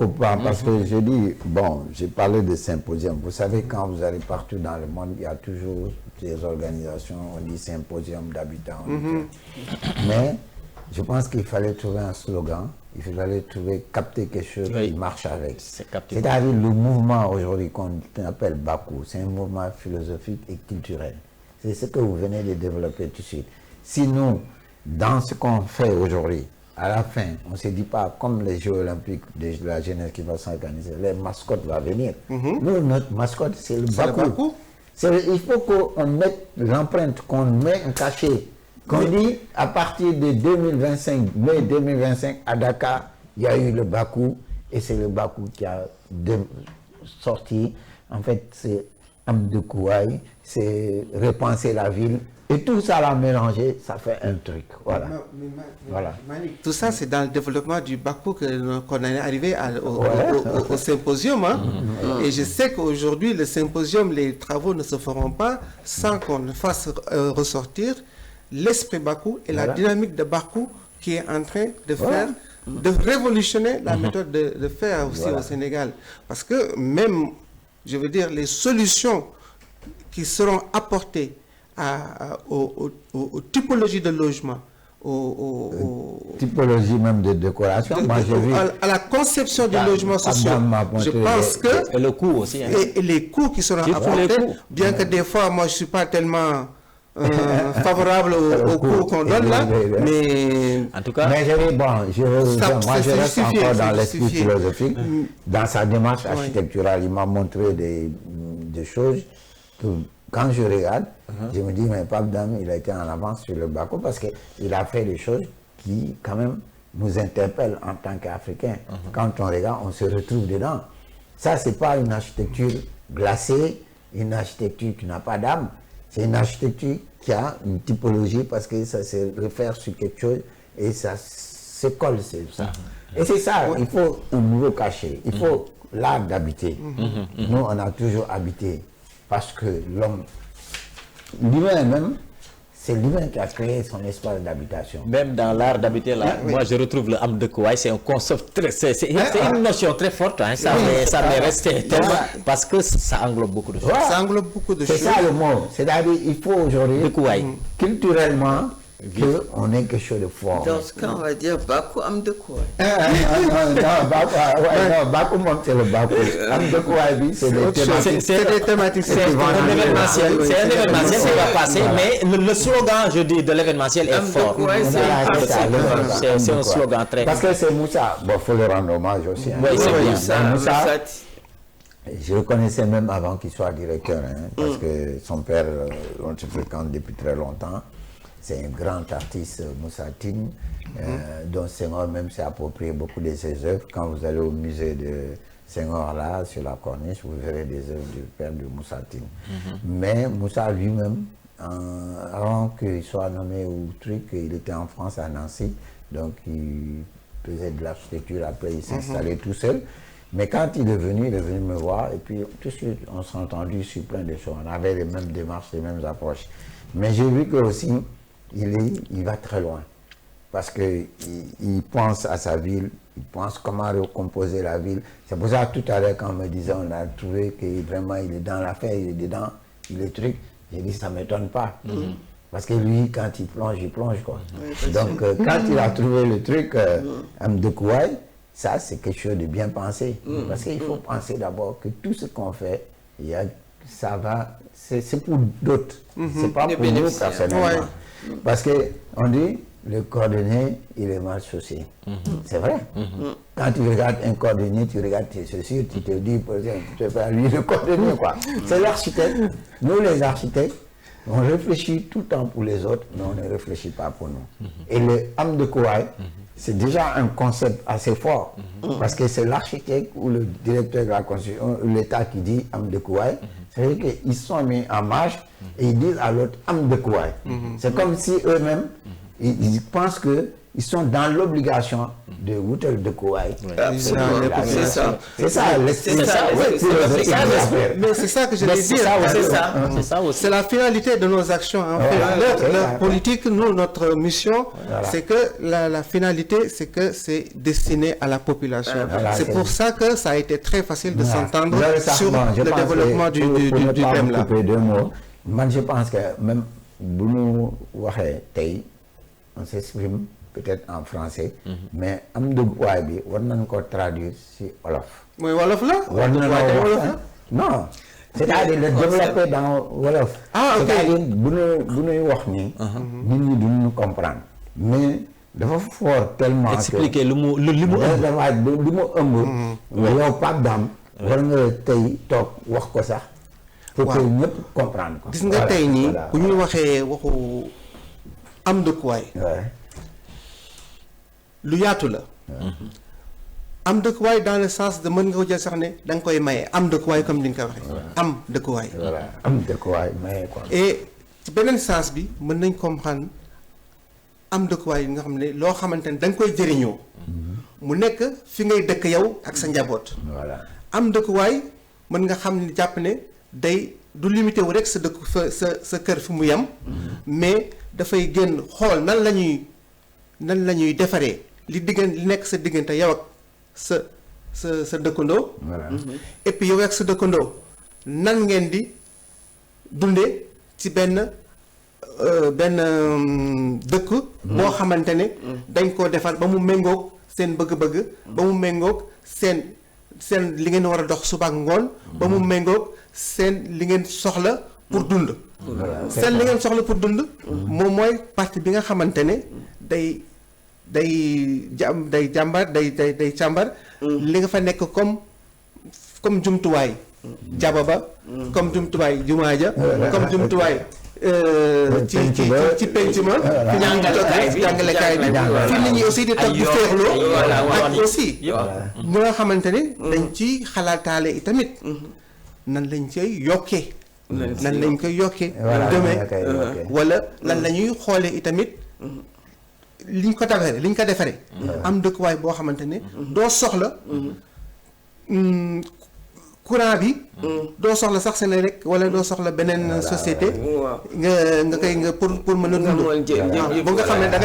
Parce que je dis, bon, j'ai parlé de symposium. Vous savez, quand vous allez partout dans le monde, il y a toujours des organisations, on dit symposium d'habitants. Mais je pense qu'il fallait trouver un slogan, il fallait capter quelque chose qui marche avec. C'est-à-dire le mouvement aujourd'hui qu'on appelle Bakou, c'est un mouvement philosophique et culturel. C'est ce que vous venez de développer tout de suite. Si nous, dans ce qu'on fait aujourd'hui, à la fin, on ne se dit pas comme les Jeux Olympiques de la jeunesse qui vont s'organiser, les mascottes vont venir. Nous, notre mascotte, c'est le Bakou. Il faut qu'on mette l'empreinte, qu'on met un cachet, qu'on dit à partir de 2025, mai 2025, à Dakar, il y a eu le Bakou, et c'est le Bakou qui a sorti. En fait, c'est Amdekouaï, c'est repenser la ville, et tout ça là mélangé, ça fait un truc. Voilà. Voilà. Tout ça, c'est dans le développement du Bakou qu'on est arrivé au symposium. Hein? Et je sais qu'aujourd'hui, le symposium, les travaux ne se feront pas sans qu'on fasse ressortir l'esprit Bakou et la dynamique de Bakou qui est en train de faire, de révolutionner la méthode de faire aussi au Sénégal. Parce que même, je veux dire, les solutions qui seront apportées aux typologies de logement, typologie même de décoration. Moi, à la conception des logements sociaux, je pense que et le coût aussi. Hein. Et les coûts qui seront apportés, bien que des fois, moi, je ne suis pas tellement favorable aux coûts qu'on donne là, mais en tout cas, je reste encore dans l'esprit philosophique. Dans sa démarche architecturale, il m'a montré des choses que, quand je regarde, je me dis, mais Pape Dame, il a été en avance sur le Bakou parce qu'il a fait des choses qui, quand même, nous interpellent en tant qu'Africains. Quand on regarde, on se retrouve dedans. Ça, ce n'est pas une architecture glacée, une architecture qui n'a pas d'âme. C'est une architecture qui a une typologie parce que ça se réfère sur quelque chose et ça se colle sur ça. Et c'est ça, il faut un nouveau cachet. Il faut l'art d'habiter. Nous, on a toujours habité. Parce que l'homme, l'humain même, c'est l'humain qui a créé son espace d'habitation. Même dans l'art d'habiter, là, moi je retrouve le Amdekouaï, c'est un concept très... C'est une notion très forte, hein, ça m'est resté tellement... Parce que ça englobe beaucoup de choses. Ça englobe beaucoup de choses. C'est ça le mot. C'est-à-dire il faut aujourd'hui, culturellement, qu'on ait quelque chose de fort. Dans ce cas, on va dire Bakou Amdekouaï. Bakou, c'est le Bakou. Amdekouaï, c'est des thématiques. C'est des thématiques. C'est un événementiel. C'est un événementiel qui va passer, mais le slogan, je dis, de l'événementiel est fort. C'est un slogan très fort. Parce que c'est Moussa. Bon, il faut le rendre hommage aussi. Oui, c'est bien. Moussa, je le connaissais même avant qu'il soit directeur, parce que son père, on se fréquente depuis très longtemps. C'est un grand artiste, Moussa Tine, dont Senghor même s'est approprié beaucoup de ses œuvres. Quand vous allez au musée de Senghor, là, sur la corniche, vous verrez des œuvres du père de Moussa Tine. Mais Moussa lui-même, avant qu'il soit nommé au truc, il était en France, à Nancy, donc il faisait de l'architecture, après il s'est installé tout seul. Mais quand il est venu me voir, et puis tout de suite, on s'est entendu sur plein de choses. On avait les mêmes démarches, les mêmes approches. Mais j'ai vu que aussi, il va très loin. Parce qu'il pense à sa ville, il pense comment recomposer la ville. C'est pour ça tout à l'heure, quand on me disait, on a trouvé que vraiment il est dans l'affaire, il est dedans, il est truc. J'ai dit, ça ne m'étonne pas. Parce que lui, quand il plonge, quoi. Donc, quand il a trouvé le truc, Amdekouaï, ça, c'est quelque chose de bien pensé. Parce qu'il faut penser d'abord que tout ce qu'on fait, ça va, c'est pour d'autres. C'est pas pour nous personnellement. Parce qu'on dit, le cordonnier, il est mal chaussé. C'est vrai. Quand tu regardes un cordonnier, tu regardes tes chaussures, tu te dis, par exemple, tu te fais lui le cordonnier, quoi. C'est l'architecte. Nous, les architectes, on réfléchit tout le temps pour les autres, mais on ne réfléchit pas pour nous. Et le Amdekouaï, c'est déjà un concept assez fort, parce que c'est l'architecte ou le directeur de la construction, l'État qui dit Amdekouaï. C'est-à-dire qu'ils sont mis en marche et ils disent à l'autre Amdekouaï. C'est comme si eux-mêmes, ils pensent qu'ils sont dans l'obligation de Woutel de Kouaï. C'est ça. C'est ça. Mais c'est ça que je veux dire. C'est ça aussi. C'est la finalité de nos actions. En fait. Leur politique, nous, notre mission, c'est que la finalité, c'est que c'est destiné à la population. C'est pour ça que ça a été très facile de s'entendre sur le développement du thème là. Moi, je pense que même Bounou Wahé, on s'exprime peut-être en français, mais Amdekouaï bi war nañ ko traduire si Wolof. mooy Wolof la. war nañoo wax non. c'est-à-dire le développer dans Wolof. Ok. C'est-à-dire bu ñuy wax nii. nit ñi duñu comprendre. mais dafa fort tellement. expliquer lu mu ëmb. lu mu ëmb. yow Pape Dame. war nga tey toog wax ko sax. pour que ñëpp comprendre ko. gis nga tey nii bu ñuy waxee waxu Amdekouaï. lu yaatu la. Amdekouaï dans le sens de mën nga ko jël sax ne da nga koy maye Amdekouaï comme ni nga ko waxee. Amdekouaï. voilà Amdekouaï maye quoi. et ci beneen sens bi mën nañ comprendre Amdekouaï yi nga xam ne loo xamante ne da nga koy jëriñoo. mu nekk fi ngay dëkk yow ak sa njaboot. voilà Amdekouaï mën nga xam ne jàpp ne day du limité wu rek sa dëkk sa kër fi mu yem. mais dafay génn xool nan la ñuy defaree li nekk sa diggante yow ak sa dëkkandoo. voilà. et puis yow ak sa dëkkandoo nan ngeen di dundee ci benn dëkk. boo xamante ne. dañ koo defar ba mu méngoog seen bëgg-bëgg. ba mu méngoog seen li ngeen war a dox suba ak ngoon. ba mu méngoog seen li ngeen soxla pour dund. seen li ngeen soxla pour dund. moom mooy partie bi nga xamante ne day càmbar li nga fa nekk comme jumtuwaay. jaba ba. comme jumtuwaay jumaa ja. comme jumtuwaay. ci penc ma. jàngalekaay bi fi nit ñi aussi di toog di féexloo. ak aussi. ñi nga xamante ne. dañ ci xalaataale itamit. nan lañ cay yokkee. nan lañ koy yokkee. demee wala lan la ñuy xoolee itamit. liñ ko defaree. am dëkkuwaay boo xamante ne. doo soxla. courant bi. doo soxla sax seen rek wala doo soxla beneen société. nga koy pour mën a dund. ba nga xam ne da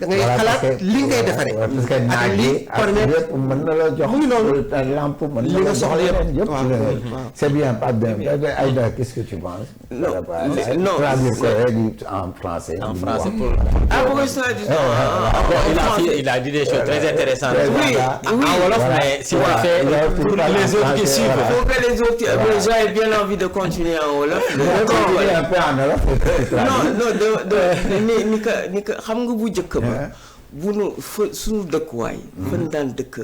ngay xalaat li ngay defaree. parce que naaj bi ak lépp mën na la jox. mu ngi noonu lampe mën na li la nga soxla yëpp. c'est bien pas bien Aïda, qu'est-ce que tu penses? non traduire ko rek en français. En français pour. Il a dit des choses très intéressantes. Oui, en wolof, mais si on fait pour les autres qui suivent. Il faut que les autres, j'avais bien envie de continuer en wolof. un peu en wolof. ni ka xam nga bu njëkk ba. bu nu suñu dëkkuwaay. fan daan dëkk.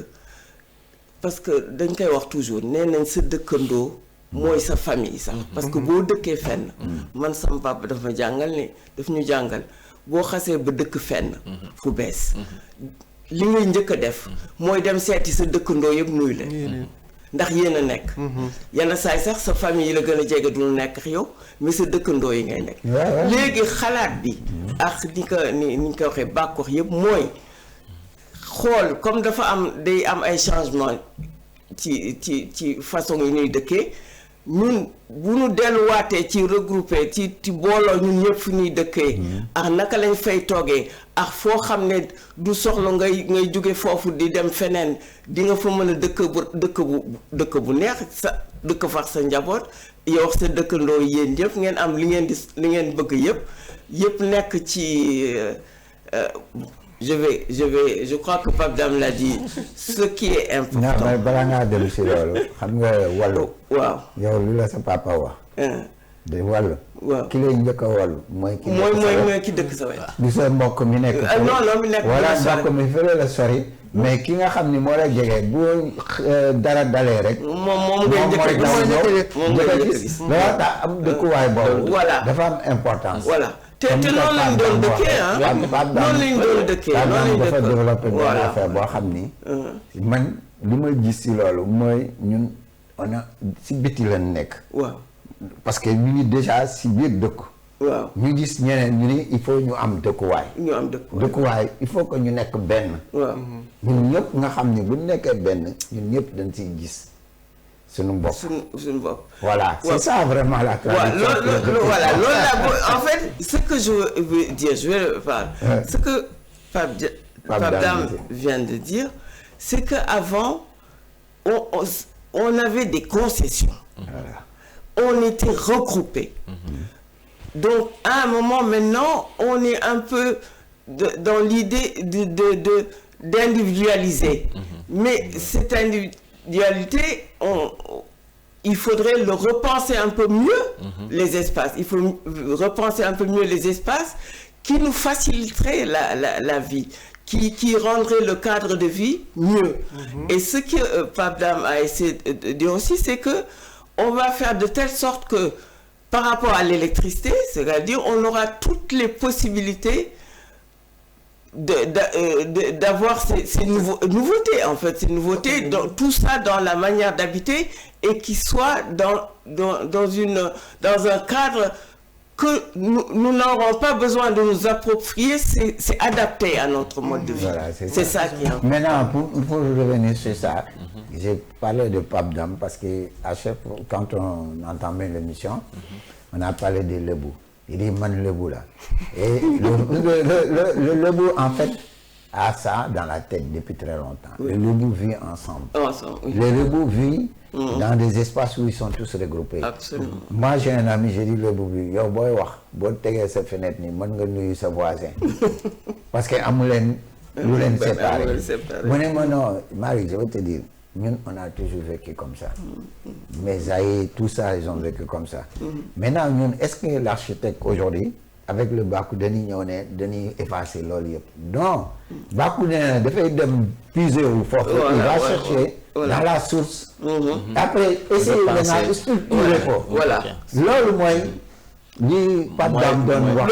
parce que dañ koy wax toujours nee nañ sa dëkkandoo. mooy sa famille sax. parce que boo dëkkee fenn. man sama papa daf ma jàngal ne daf ñu jàngal boo xasee ba dëkk fenn. fu bees. li ngay njëkk a def. mooy dem seeti sa dëkkandoo yëpp nuyu la. ndax yéen a nekk. yenn saay sax sa famille yi la gën a jege dul nekk yow mais sa dëkkandoo yi ngay nekk. léegi xalaat bi. ak ni ñu ko waxee bàkkox yëpp mooy xool comme dafa am day am ay changement ci façon yi ñuy dëkkee ñun bu ñu delluwaatee ci regroupé ci booloo ñun ñëpp fu ñuy dëkkee ak naka lañ fay toogee ak foo xam ne du soxla ngay jóge foofu di dem feneen di nga fa mën a dëkk bu neex sa dëkk fax sa njaboot yow sa dëkkandoo yéen yëpp ngeen am li ngeen bëgg yëpp nekk ci je crois que Pape Dame l'a dit ce qui est important. non mais balaa ngaa dem si loolu xam nga wàllu. waaw yow lu la sa papa wax. de wàllu. waaw ki lay njëkk a wàllu mooy. ki dëkk sa wet. du sa mbokk mi nekk. non mi nekk wala mbokk mi fële la sori. mais ki nga xam ni moo la jege bu dara dalee rek. moom ngay njëkk a gis. loolu tax am dëkkuwaay boobu. voilà dafa am importance. voilà. te noonu lañ doon dëkkee noonu lañ doon dëkkee noonu lañ dafa développé benn affaire boo xam ni man li ma gis si loolu mooy ñun on a si biti lañ nekk waaw parce que ñu ngi déjà si biir dëkk waaw ñu gis ñeneen ñu ni il faut ñu am dëkkuwaay dëkkuwaay il faut que ñu nekk benn waaw ñun ñëpp nga xam ni bu ñu nekkee benn ñun ñëpp dañ siy gis suñu bopp suñu bopp. Voilà, c'est ça vraiment la tradition. Voilà, en fait, ce que je veux dire, je vais parler. Ce que Pape Dame vient de dire, c'est qu'avant, on avait des concessions. Voilà. On était regroupés. Donc, à un moment maintenant, on est un peu dans l'idée d'individualiser. Mais cette individualité, il faudrait le repenser un peu mieux, les espaces. Il faut repenser un peu mieux les espaces qui nous faciliteraient la vie, qui rendraient le cadre de vie mieux. Et ce que Pape Dame a essayé de dire aussi, c'est que on va faire de telle sorte que, par rapport à l'électricité, c'est-à-dire on aura toutes les possibilités d'avoir ces nouveautés, en fait, ces nouveautés, tout ça dans la manière d'habiter et qui soit dans un cadre que nous n'aurons pas besoin de nous approprier, c'est adapté à notre mode de vie. Voilà, c'est ça qui est. Maintenant, pour revenir sur ça, j'ai parlé de Pape Dame parce que à chaque fois, quand on entamait l'émission, on a parlé de Lebou. Il dit man Lebou là. Et le Lebou, en fait, a ça dans la tête depuis très longtemps. Oui. Le Lebou vit ensemble. Oui. Le Lebou vit dans des espaces où ils sont tous regroupés. Absolument. Moi, j'ai un ami, j'ai dit Lebou bi yow booy wax boo tegee sa fenêtre ni mën nga nuyu sa voisin. Parce que amu leen lu leen séparé. Mu ne ma non, Marie, je vais te dire, ñun on a toujours vécu comme ça. Mes aïeux, tout ça, ils ont vécu comme ça. Maintenant, ñun, est-ce que l'architecte aujourd'hui, avec le Bakou dañuy ñëw ne dañuy effacer loolu yëpp? Non. Bakou ne dafay dem puiser wu foofu. Il va chercher dans la source. Après, essayer maintenant de structurer ko. Voilà. Loolu mooy li Pape Dame doon wax.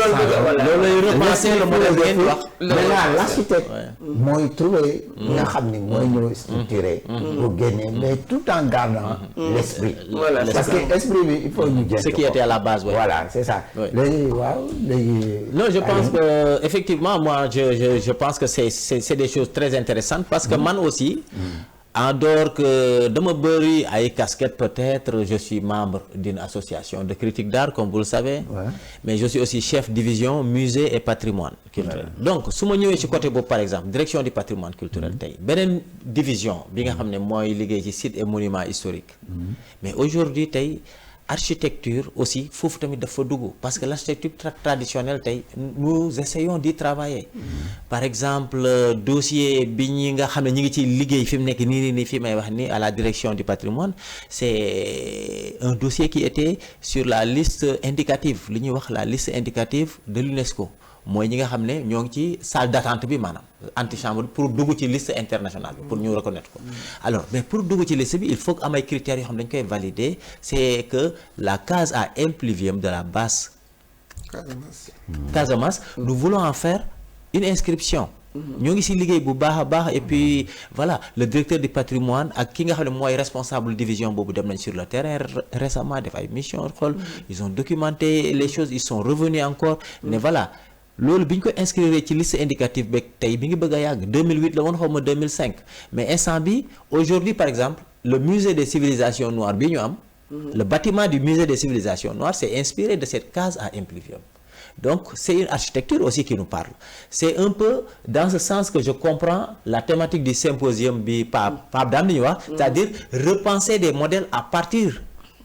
loolu repenser le modèle ngeen wax. Maintenant l'architecte mooy trouver nga xam ni mooy ñëw structurer pour génne mais tout en gardant l'esprit. Voilà, parce que esprit bi il faut ñu jël ce qui était à la base. Voilà, c'est ça. Léegi waaw léegi. Non, je pense que effectivement moi je pense que c'est des choses très intéressantes parce que man aussi. En dehors que dama bëri ay casquettes, peut-être je suis membre d'une association de critique d'art comme vous le savez, mais je suis aussi chef division musée et patrimoine culturel. Donc su ma ñëwee ci côté boobu par exemple direction du patrimoine culturel tey beneen division bi nga xam ne mooy liggéey ci sites et monuments historiques. Mais aujourd'hui tey architecture aussi foofu tamit dafa dugg parce que l'architecture traditionnelle tey nous essayons d'y travailler. Par exemple dossier bi ñi nga xam ne ñi ngi ci liggéey fi mu nekk nii fi may wax ni à la direction du patrimoine c'est un dossier qui était sur la liste indicative li ñuy wax la liste indicative de l'UNESCO mooy ñi nga xam ne ñoo ngi ci salle d'attente bi maanaam antichambre pour dugg ci liste internationale bi pour ñu reconnaître ko. Alors mais pour dugg ci liste bi il faut que am ay critères yoo xam ne dañ koy valider c'est que la case à impluvium de la basse Casamance nous voulons en faire une inscription. ñoo ngi ci liggéey bu baax a baax et puis voilà le directeur du patrimoine ak ki nga xam ne mooy responsable division boobu dem nañ sur le terrain récemment def ay mission xool ils ont documenté les choses ils sont revenus encore mais voilà loolu bi ñu ko inscrire ci liste indicative beeg tey bi ngi bëgg a yàgg 2008 la woon xaw ma 2005 mais instant bi aujourd'hui par exemple le musée des civilisations noires bi ñu am Le bâtiment du musée des civilisations noires s'est inspiré de cette case à impluvium. Donc, c'est une architecture aussi qui nous parle. C'est un peu dans ce sens que je comprends la thématique du symposium c'est-à-dire repenser des modèles à partir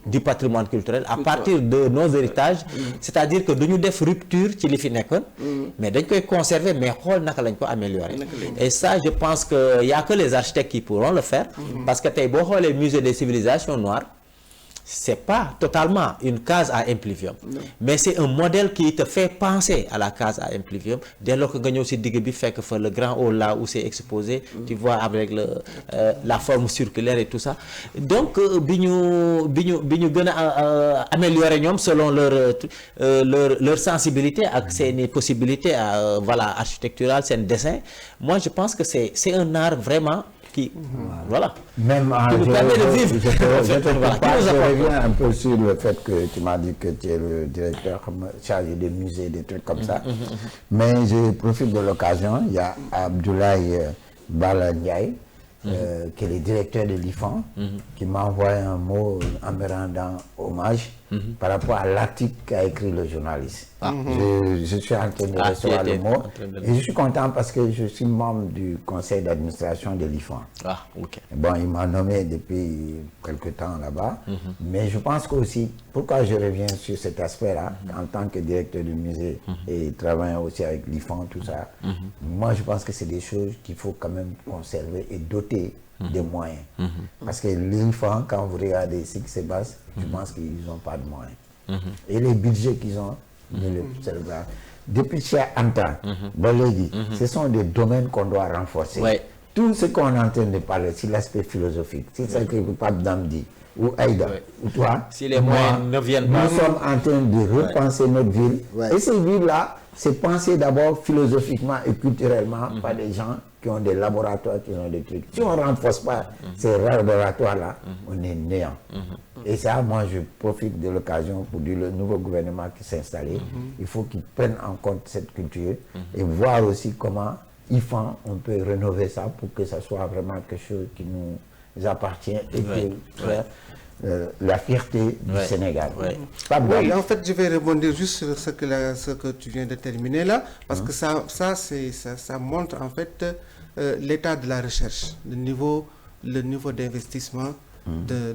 du patrimoine culturel, à partir de nos héritages, c'est-à-dire que nous def rupture ci li fi nekkoon, mais dañ koy conserver, mais xool naka lañ ko améliorer. Et ça, je pense que y a que les architectes qui pourront le faire, parce que tey boo xoolee musée des civilisations noires, c'est pas totalement une case à impluvium, mais c'est un modèle qui te fait penser à la case à impluvium. Dès lors que nga ñëw ci digg bi fekk fa le grand hall là où c'est exposé, tu vois, avec la forme circulaire et tout ça. Donc bi ñu gën a améliorer ñoom selon leur sensibilité ak seeni possibilités voilà architecturales, seen dessin. Moi je pense que c'est un art vraiment qui, voilà, même qui nous permet de vivre. Je reviens un peu sur le fait que tu m'as dit que tu es le directeur chargé des musées, des trucs comme ça. Mais je profite de l'occasion, il y a Abdoulaye Bala Ndiaye, qui est le directeur de l'IFAN, qui m'a envoyé un mot en me rendant hommage par rapport à l'article qu'a écrit le journaliste. Je suis en train de recevoir le mot et je suis content parce que je suis membre du conseil d'administration de l'IFAN. Bon, il m'a nommé depuis quelque temps là-bas, mais je pense qu'aussi, pourquoi je reviens sur cet aspect-là, en tant que directeur du musée et travaillant aussi avec l'IFAN, tout ça, moi je pense que c'est des choses qu'il faut quand même conserver et doter des moyens. Parce que l'IFAN, quand vous regardez ce qui se passe, je pense qu'ils n'ont pas de moyens. Et les budgets qu'ils ont, depuis chez Anta, ce sont des domaines qu'on doit renforcer. Tout ce qu'on est en train de parler, c'est l'aspect philosophique. C'est ça que Pape Dam dit, ou Aïda, ou toi. Si les moyens ne viennent pas. Nous sommes en train de repenser notre ville. Et cette ville-là, c'est pensé d'abord philosophiquement et culturellement par des gens qui ont des laboratoires, qui ont des trucs. Si on ne renforce pas ces laboratoires-là, on est néant. Et ça, moi, je profite de l'occasion pour dire le nouveau gouvernement qui s'est installé, il faut qu'il prenne en compte cette culture et voir aussi comment, IFAN, on peut rénover ça pour que ça soit vraiment quelque chose qui nous appartient et que la fierté du Sénégal. Oui, en fait, je vais rebondir juste sur ce que tu viens de terminer là, parce que ça montre en fait l'état de la recherche, le niveau d'investissement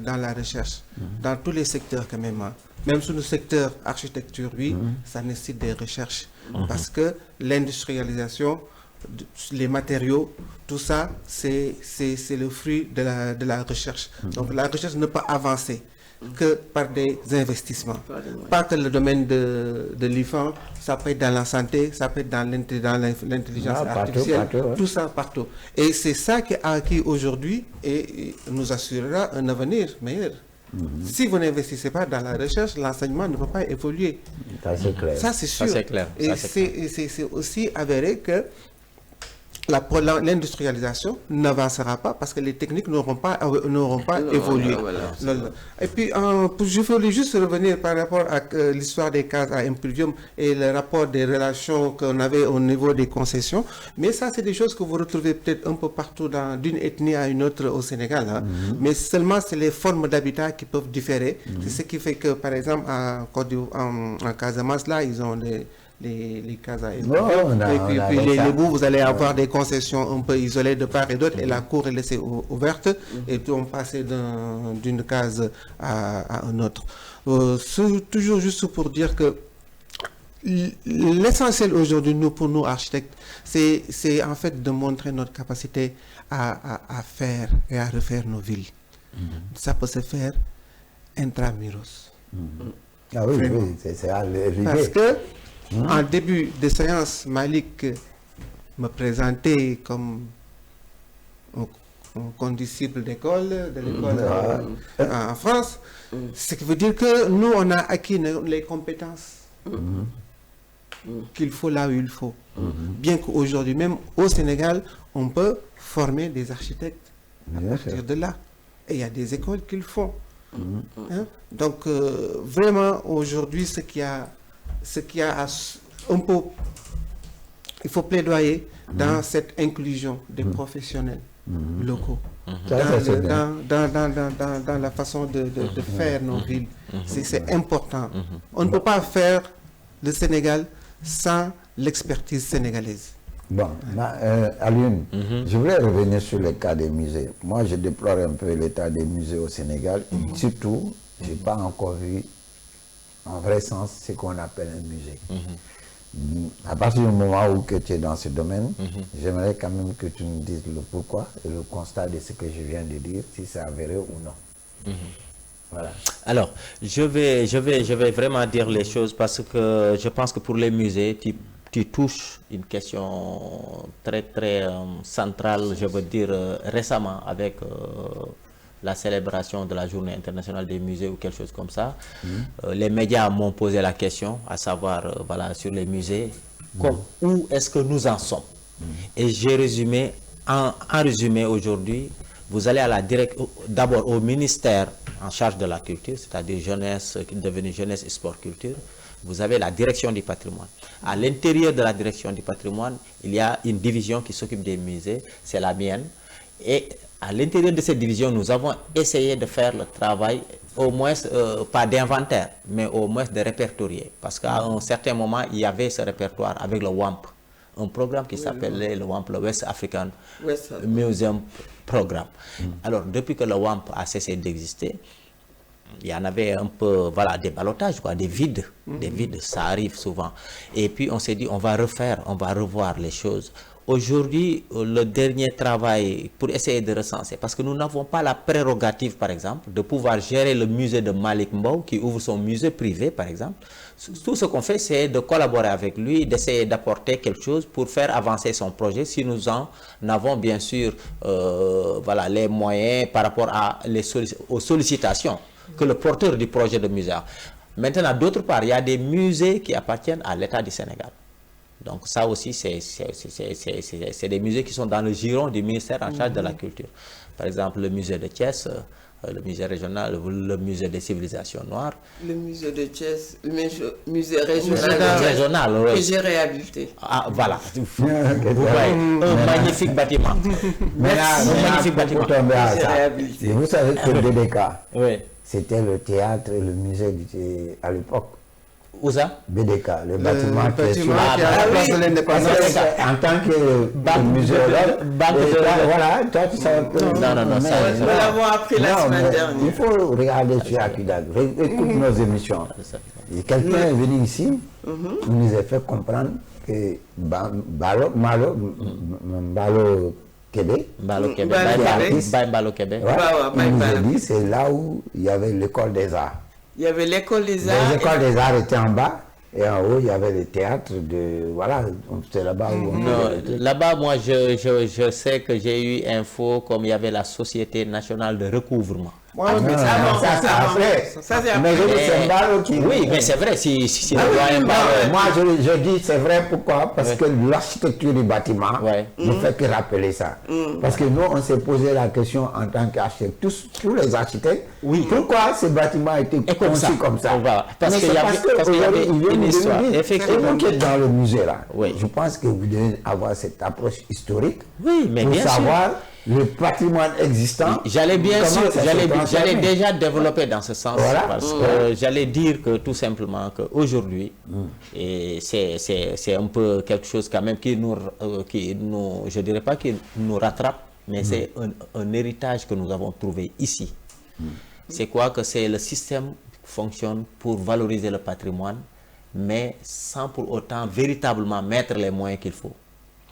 dans la recherche, dans tous les secteurs quand même. Même sur le secteur architecture, oui, ça nécessite des recherches, parce que l'industrialisation, les matériaux, tout ça, c'est le fruit de la recherche. Donc la recherche ne peut avancer que par des investissements. Pas que le domaine de l'IFAN, ça peut être dans la santé, ça peut être dans l'intelligence artificielle, tout ça partout. Et c'est ça qui aujourd'hui nous assurera un avenir meilleur. Si vous n'investissez pas dans la recherche, l'enseignement ne peut pas évoluer. Ça c'est clair. Ça c'est sûr. Ça, c'est clair. Et c'est aussi avéré que l'industrialisation n'avancera pas parce que les techniques n'auront pas évolué. Et puis, je voulais juste revenir par rapport à l'histoire des cases à impluvium et le rapport des relations qu'on avait au niveau des concessions. Mais ça, c'est des choses que vous retrouvez peut-être un peu partout d'une ethnie à une autre au Sénégal. Mais seulement, c'est les formes d'habitat qui peuvent différer. C'est ce qui fait que, par exemple, en Casamance, là, ils ont les cases à impluvium. Et puis les bouts, vous allez avoir des concessions un peu isolées de part et d'autre, et la cour est laissée ouverte, et tout on passe d'une case à un autre. Toujours juste pour dire que l'essentiel aujourd'hui, pour nous architectes, c'est en fait de montrer notre capacité à faire et à refaire nos villes. Ça peut se faire intramuros. Ah oui, c'est ça l'idée. Parce que en début de séance, Malik me présentait comme un condisciple d'école, de l'école en France. Ce qui veut dire que nous, on a acquis les compétences qu'il faut là où il faut. Bien qu'aujourd'hui, même au Sénégal, on peut former des architectes à partir de là. Et il y a des écoles qui le font. Donc, vraiment, aujourd'hui, ce qu'il y a un peu, il faut plaidoyer dans cette inclusion des professionnels. locaux. Ça, c'est bien. Dans la façon de faire nos villes. C'est important. On ne peut pas faire le Sénégal sans l'expertise sénégalaise. Bon, Alioune, je voulais revenir sur le cas des musées. Moi, je déplore un peu l'état des musées au Sénégal. Surtout, je n'ai pas encore vu, en vrai sens, ce qu'on appelle un musée. À partir du moment où que tu es dans ce domaine, j'aimerais quand même que tu nous dises le pourquoi et le constat de ce que je viens de dire, si c'est avéré ou non. Voilà. Alors, je vais vraiment dire les choses parce que je pense que pour les musées, tu touches une question très centrale, je veux dire, récemment avec la célébration de la Journée internationale des musées ou quelque chose comme ça. Les médias m'ont posé la question, à savoir, voilà, sur les musées, où est-ce que nous en sommes? Et j'ai résumé, en résumé aujourd'hui, vous allez à d'abord au ministère en charge de la culture, c'est-à-dire jeunesse, devenu jeunesse et sport culture. Vous avez la direction du patrimoine. À l'intérieur de la direction du patrimoine, il y a une division qui s'occupe des musées, c'est la mienne. Et à l'intérieur de cette division, nous avons essayé de faire le travail, au moins, pas d'inventaire, mais au moins de répertorier. Parce qu'à un certain moment, il y avait ce répertoire avec le WAMP, un programme qui s'appelait le WAMP, le West African Museum Programme. Alors, depuis que le WAMP a cessé d'exister, il y en avait un peu, voilà, des ballottages, quoi, des vides, ça arrive souvent. Et puis on s'est dit, on va revoir les choses. Aujourd'hui, le dernier travail pour essayer de recenser, parce que nous n'avons pas la prérogative, par exemple, de pouvoir gérer le musée de Malick Mbow, qui ouvre son musée privé, par exemple. Tout ce qu'on fait, c'est de collaborer avec lui, d'essayer d'apporter quelque chose pour faire avancer son projet, si nous en avons bien sûr voilà, les moyens par rapport aux sollicitations que le porteur du projet de musée a. Maintenant, d'autre part, il y a des musées qui appartiennent à l'État du Sénégal. Donc ça aussi, c'est des musées qui sont dans le giron du ministère en charge de la culture. Par exemple, le musée de Thiès, le musée régional, le musée des civilisations noires. Le musée de Thiès, le musée régional Oui. Que j'ai réhabilité. Ah, voilà. Un magnifique bâtiment. Un magnifique bâtiment. Et vous savez que le BDK, oui. C'était le théâtre et le musée à l'époque. Où ça? BDK, le bâtiment qui est sur qui a la place de l'indépendance. En tant que muséologue, voilà, toi tu savais que... Non, nous l'avons appris la semaine dernière. Il faut regarder sur Akidag, écoute nos émissions. Et quelqu'un est venu ici, il nous a fait comprendre que Mbalo Québec. Il nous a dit c'est là où il y avait l'école des arts. Il y avait l'école des arts. Les écoles des arts étaient en bas et en haut il y avait le théâtre de... Voilà, c'est là-bas où on... Non, là-bas moi je sais que j'ai eu info comme il y avait la Société nationale de recouvrement. Ça c'est après. Oui, mais c'est vrai, si moi je dis c'est vrai, pourquoi? Parce que l'architecture du bâtiment ne fait que rappeler ça. Parce que nous, on s'est posé la question en tant qu'architecte, tous les architectes, pourquoi ce bâtiment a été conçu comme ça? Parce qu'il y avait une histoire. Effectivement. Et vous qui êtes dans le musée là, je pense que vous devez avoir cette approche historique pour savoir le patrimoine existant. J'allais déjà développer dans ce sens, parce que j'allais dire que tout simplement qu'aujourd'hui, et c'est un peu quelque chose quand même qui nous, je dirais pas qui nous rattrape, mais c'est un héritage que nous avons trouvé ici. C'est quoi? Que c'est le système qui fonctionne pour valoriser le patrimoine, mais sans pour autant véritablement mettre les moyens qu'il faut.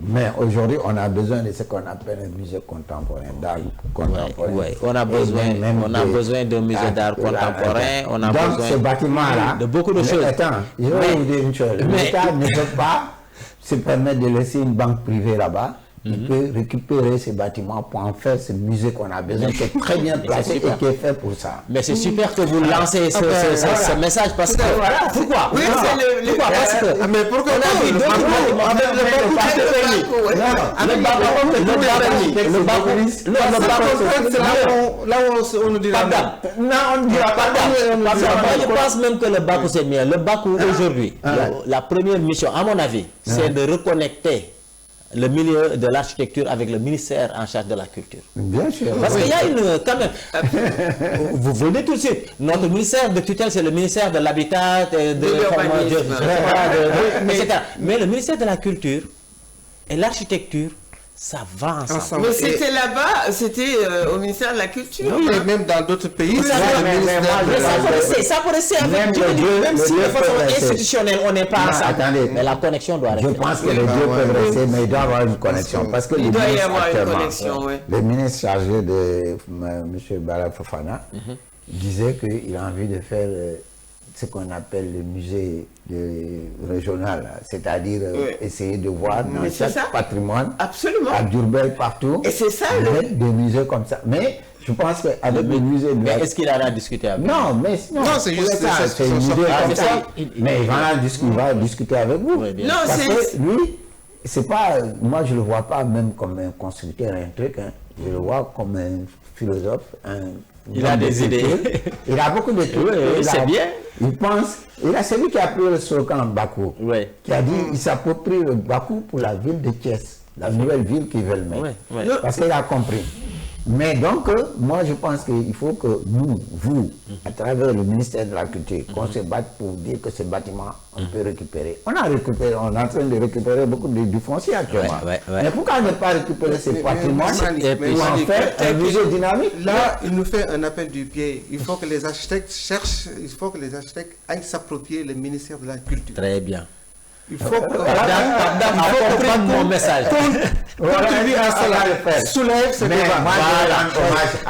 Mais aujourd'hui, on a besoin de ce qu'on appelle un musée contemporain, d'art contemporain. Oui, on a besoin d'un musée d'art contemporain. On a donc, besoin ce bâtiment-là, de beaucoup de choses. Attends, je vais vous dire une chose. L'État ne peut pas se permettre de laisser une banque privée là-bas. Il peut récupérer ces bâtiments pour en faire ce musée qu'on a besoin, qui est très bien placé et qui est fait pour ça. Mais c'est super que vous lancez ce message parce que... Pourquoi? Oui, c'est le... Parce que... Mais pourquoi on a vu d'autres bâtiments avec le Bakou. Là où on nous dit Non, on ne dira pas Moi, je pense même que le Bakou c'est mieux. Le Bakou aujourd'hui, la première mission, à mon avis, c'est de reconnecter le milieu de l'architecture avec le ministère en charge de la culture. Bien sûr. Parce qu'il y a une, quand même, vous le dites tout de suite, notre ministère de tutelle, c'est le ministère de l'habitat, de l'urbanisme, etc. Mais le ministère de la culture et l'architecture, ça va ensemble. Mais c'était là-bas, c'était au ministère de la Culture. Oui, et même dans d'autres pays, c'est le ministère de la Ça peut rester avec même si de façon institutionnelle, on n'est pas ensemble. Attendez, mais la connexion doit rester. Je pense que les deux peuvent rester, mais il doit y avoir une connexion. Parce que Il doit y avoir une connexion, oui. le ministre chargé de M. Bara Fofana disait qu'il a envie de faire ce qu'on appelle le musée régional, c'est-à-dire essayer de voir dans chaque patrimoine, absolument, à Diourbel, partout, et c'est ça des musées comme ça. Mais je pense qu'avec le musée... Mais est-ce qu'il en a discuté avec vous? Non, mais non, c'est juste ça, c'est un musée comme ça. Mais il va discuter avec vous. Non, parce que lui, c'est pas... Moi, je le vois pas même comme un constructeur, un truc. Hein. Je le vois comme un philosophe, il a des idées. Il a beaucoup de trucs. C'est bien. Il pense... C'est lui qui a pris le slogan Bakou. Qui a dit il s'approprie le Bakou pour la ville de Thiès. La nouvelle ville qu'ils veulent mettre. Parce qu'il a compris. Mais donc, moi je pense qu'il faut que nous, vous, à travers le ministère de la Culture, qu'on se batte pour dire que ce bâtiment, on peut récupérer. On a récupéré, on est en train de récupérer beaucoup du foncier actuellement. Mais pourquoi ne pas récupérer ces patrimoines pour en faire un musée dynamique? Là, il nous fait un appel du pied. Il faut que les architectes cherchent, il faut que les architectes aillent s'approprier le ministère de la Culture. Très bien. Il faut que mon message. Contribue à cela, soulève ce débat. Moi, je rends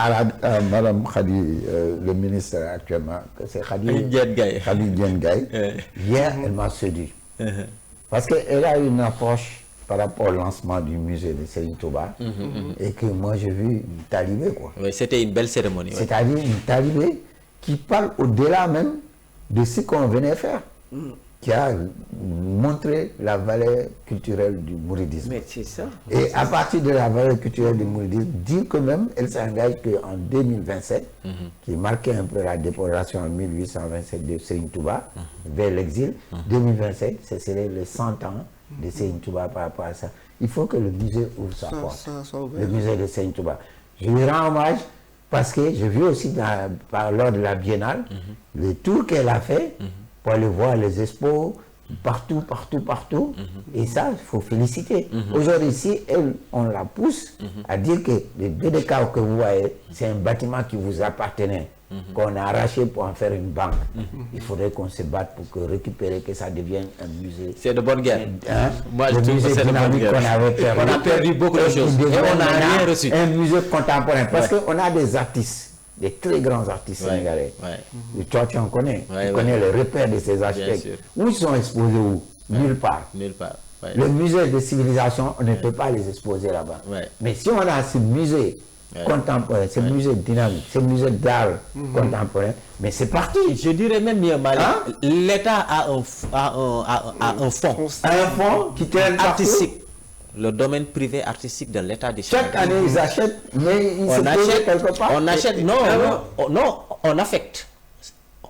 hommage à Mme Khadi, le ministre actuellement, c'est Khadi Diène Gaye. Hier, elle m'a séduit. Parce qu'elle a une approche par rapport au lancement du musée de Serigne Touba, et que moi j'ai vu une talibé, quoi. Oui, c'était une belle cérémonie. C'est-à-dire une talibé qui parle au-delà même de ce qu'on venait faire. Qui a montré la valeur culturelle du mouridisme. Mais c'est ça. Et à partir de la valeur culturelle du mouridisme, dit que même elle s'engage qu'en 2027, qui marquait un peu la déportation en 1827 de Serigne Touba vers l'exil, 2027, ce serait les 100 ans de Serigne Touba par rapport à ça. Il faut que le musée ouvre sa porte. Le musée de Serigne Touba. Je lui rends hommage parce que j'ai vu aussi lors de la Biennale le tour qu'elle a fait pour aller voir les expos partout. Et ça, il faut féliciter. Aujourd'hui, si on la pousse à dire que le BDK que vous voyez, c'est un bâtiment qui vous appartenait, qu'on a arraché pour en faire une banque. Il faudrait qu'on se batte pour récupérer, que ça devienne un musée. C'est de bonne guerre. Moi, je trouve que c'est de bonne guerre. On a perdu beaucoup de choses. Et on n'a rien reçu. Un musée contemporain. Parce qu'on a des artistes. Des très grands artistes sénégalais. Toi, tu en connais. Tu connais les repères de ces architectes. Où ils sont exposés où? Nulle part. Le musée de civilisation, on ne peut pas les exposer là-bas. Mais si on a ce musée contemporain, ce musée dynamique, ce musée d'art contemporain, mais c'est parti. Je dirais même mieux, Mali, l'État a un fonds. Un fonds qui traîne artistique. Le domaine privé artistique de l'État du Sénégal. Chaque année, ils achètent, mais ils se posent quelque part. On achète, on affecte.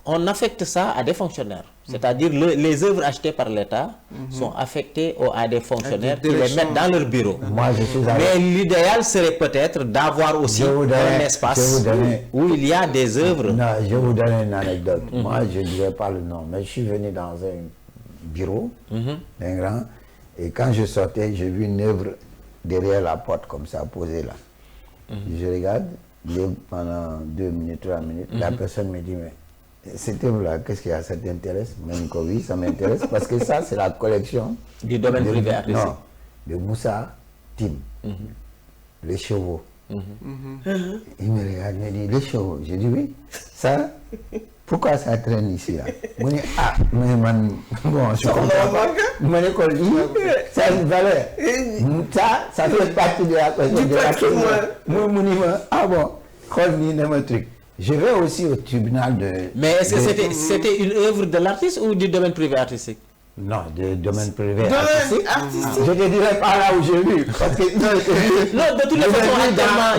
On affecte ça à des fonctionnaires. C'est-à-dire les œuvres achetées par l'État sont affectées à des fonctionnaires qui les mettent dans leur bureau. Mais l'idéal serait peut-être d'avoir aussi un espace où il y a des œuvres. Non, je vais vous donner une anecdote. Moi, je ne dirais pas le nom, mais je suis venu dans un bureau d'un grand. Et quand je sortais, j'ai vu une œuvre derrière la porte comme ça, posée là. Je regarde, pendant 2 minutes, 3 minutes, la personne me dit, mais cette œuvre-là, qu'est-ce qu'il y a, ça t'intéresse? Même que oui, ça m'intéresse, parce que ça, c'est la collection du domaine privé artistique. Non, de Moussa Tim, les chevaux. Il me regarde, il me dit, les chevaux. J'ai dit, oui, ça, pourquoi ça traîne ici là? Moi, mais man, bon, je comprends pas. Mon école, ça a une valeur. Ça fait partie de la question. Moi, ah bon, truc. Je vais aussi au tribunal de... Mais est-ce que c'était une œuvre de l'artiste ou du domaine privé artistique? Non, de domaine privé. Domaine artistique. Je te dirais pas là où j'ai vu. Parce que, Non, de toutes les façons, actuellement,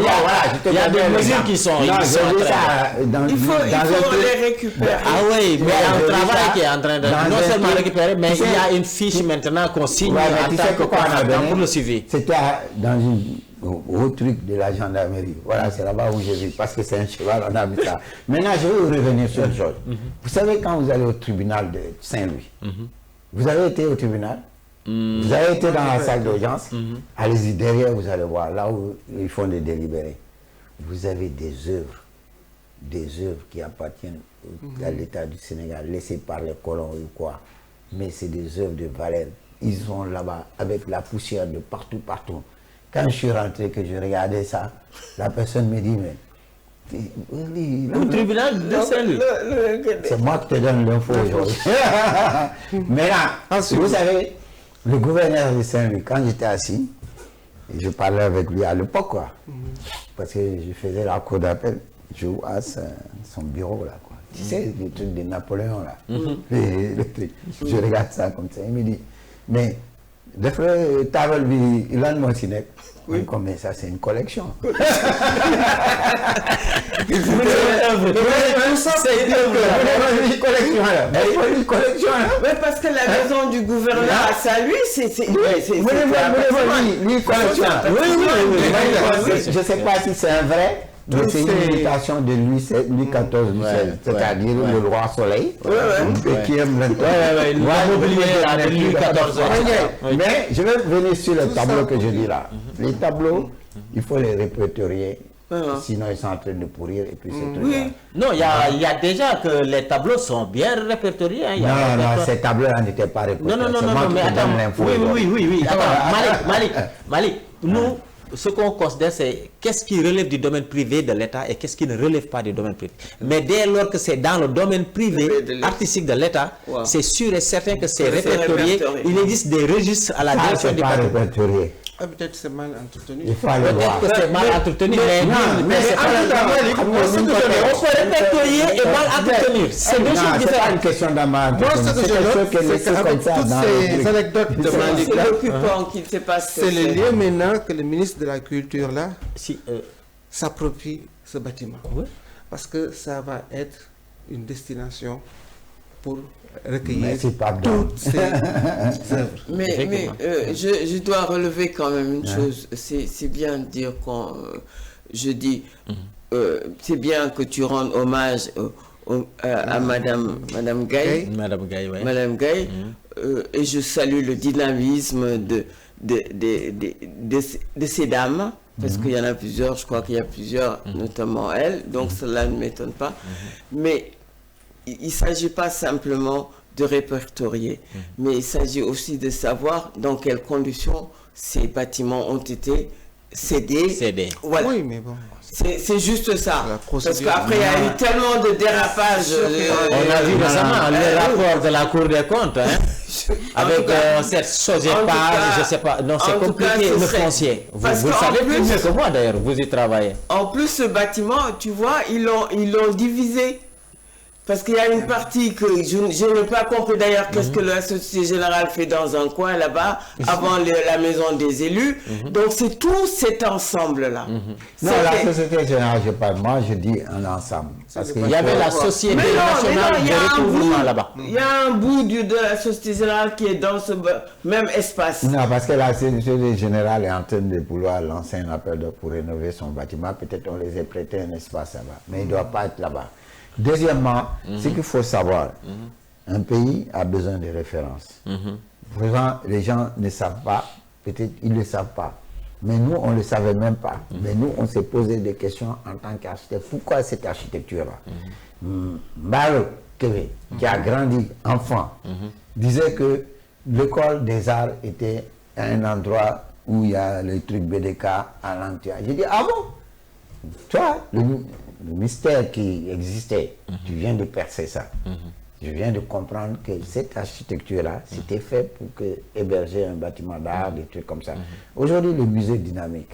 il y a des mesures qui sont. Non, ils sont en j'ai vu train ça dans Il faut les récupérer. Ah oui, mais il y a un j'ai vu travail ça qui est en train de dans non un seulement truc. récupérer, mais Tu il y a sais, une fiche maintenant qu'on signe Ouais, mais en tu tant sais que pourquoi on a consultant donné? pour le suivi. C'était dans au truc de la gendarmerie. Voilà, c'est là-bas où j'ai vu, parce que c'est un cheval, on a vu ça. Maintenant, je vais revenir sur une chose. Vous savez, quand vous allez au tribunal de Saint-Louis, vous avez été au tribunal, vous avez été dans la salle d'audience, allez-y derrière, vous allez voir, là où ils font des délibérés. Vous avez des œuvres qui appartiennent à l'État du Sénégal, laissées par les colons ou quoi. Mais c'est des œuvres de valeur. Ils sont là-bas avec la poussière de partout. Quand je suis rentré, que je regardais ça, la personne me dit, mais... Au tribunal de Saint-Louis. C'est moi qui te donne l'info aujourd'hui. Maintenant, vous savez, le gouverneur de Saint-Louis, quand j'étais assis, et je parlais avec lui à l'époque, quoi, parce que je faisais la cour d'appel, je vois son bureau, là, quoi. Tu sais, le truc de Napoléon, là. Le truc. Je regarde ça comme ça, il me dit, mais, le frère Tavel, il a mon ciné. Oui. Mais ça, c'est une collection. C'est une collection. Mais parce que la maison du gouverneur à Saint-Louis, c'est lui, collection. Oui. Je ne sais pas si c'est un vrai. Mais c'est une imitation de Louis XIV, c'est-à-dire le roi soleil, qui aime le Louis XIV. Mais je vais venir sur les tableaux que je dis là. Les tableaux, il faut les répertorier, sinon ils sont en train de pourrir et puis c'est tout. Non, il y a déjà que les tableaux sont bien répertoriés. Non, ces tableaux-là n'étaient pas répertoriés. Non, mais attends. Oui. Attends, Malik, nous... Ce qu'on considère, c'est qu'est-ce qui relève du domaine privé de l'État et qu'est-ce qui ne relève pas du domaine privé. Mais dès lors que c'est dans le domaine privé artistique de l'État, c'est sûr et certain que c'est répertorié. Il existe des registres à la direction du patrimoine. Peut-être c'est mal entretenu. Peut-être que c'est mal entretenu, mais c'est pas on peut répertorier et mal entretenir. C'est deux choses différentes. C'est pas une question d'amal. Moi, ce que je note, c'est qu'avec toutes ces anecdotes de Malik, c'est le lieu maintenant que le ministre de la Culture là s'approprie ce bâtiment. Parce que ça va être une destination pour recueillir toutes ces œuvres. Mais je dois relever quand même une chose. C'est bien de dire c'est bien que tu rendes hommage à Madame Gaye. Madame Gaye. Et je salue le dynamisme de ces dames. Parce qu'il y en a plusieurs, je crois qu'il y a plusieurs, notamment elle. Donc cela ne m'étonne pas. Mais il ne s'agit pas simplement de répertorier, mais il s'agit aussi de savoir dans quelles conditions ces bâtiments ont été cédés. Voilà. Oui, mais bon. C'est juste ça. Parce qu'après, il y a eu tellement de dérapages. On a vu récemment le rapport de la Cour des comptes, avec cette sociépage, je ne sais pas. Non, c'est compliqué, le foncier. Vous savez plus mieux que moi d'ailleurs, vous y travaillez. En plus, ce bâtiment, tu vois, ils l'ont divisé. Parce qu'il y a une partie que je n'ai pas compris d'ailleurs qu'est-ce que la Société Générale fait dans un coin là-bas, avant la maison des élus. Donc c'est tout cet ensemble-là. Non, la Société Générale, je parle, moi je dis un ensemble. Parce qu'il y avait la Société Nationale de Recouvrement là-bas. Il y a un bout de la Société Générale qui est dans ce même espace. Non, parce que la Société Générale est en train de vouloir lancer un appel pour rénover son bâtiment. Peut-être on les a prêté un espace là-bas, mais il ne doit pas être là-bas. Deuxièmement, ce qu'il faut savoir, un pays a besoin de références. Les gens ne savent pas, peut-être ils ne le savent pas. Mais nous, on ne le savait même pas. Mais nous, on s'est posé des questions en tant qu'architecte. Pourquoi cette architecture-là Mbaro Kébé, qui a grandi enfant, disait que l'école des arts était un endroit où il y a le truc BDK à l'Antia. J'ai dit, ah bon? Toi, le mystère qui existait, tu viens de percer ça. Je viens de comprendre que cette architecture-là, c'était fait pour héberger un bâtiment d'art, des trucs comme ça. Aujourd'hui, le musée est dynamique.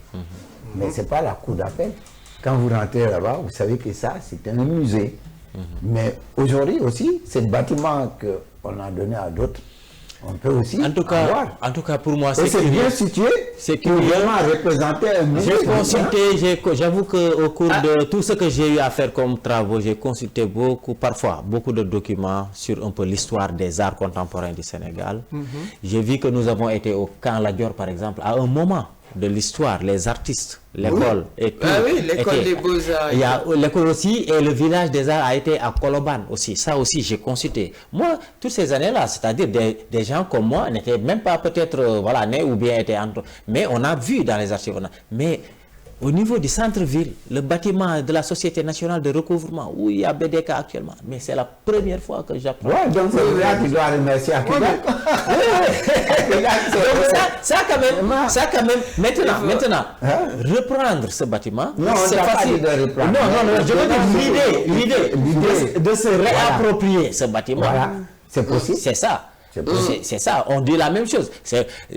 Mais ce n'est pas la cour d'appel. Quand vous rentrez là-bas, vous savez que ça, c'est un musée. Mais aujourd'hui aussi, ce bâtiment qu'on a donné à d'autres, on peut aussi En tout cas, pour moi, c'est bien situé. C'est pour vraiment représenter un musée. J'ai consulté, j'avoue qu'au cours de tout ce que j'ai eu à faire comme travaux, j'ai consulté parfois beaucoup de documents sur un peu l'histoire des arts contemporains du Sénégal. J'ai vu que nous avons été au Camp Ladior, par exemple, à un moment de l'histoire, les artistes, l'école et tout. Ah oui, l'école des beaux-arts. Il y a l'école aussi, et le village des arts a été à Colobane aussi. Ça aussi, j'ai consulté. Moi, toutes ces années-là, c'est-à-dire des gens comme moi n'étaient même pas peut-être nés ou bien étaient entre. Mais on a vu dans les archives. Mais au niveau du centre-ville, le bâtiment de la Société nationale de recouvrement, où il y a BDK actuellement, mais c'est la première fois que j'apprends. Ouais, donc c'est là qu'il doit remercier à Québec. Ça quand même, maintenant, reprendre ce bâtiment, c'est facile. Non, je veux dire l'idée de se réapproprier ce bâtiment. Voilà, c'est possible. C'est ça. C'est ça, on dit la même chose.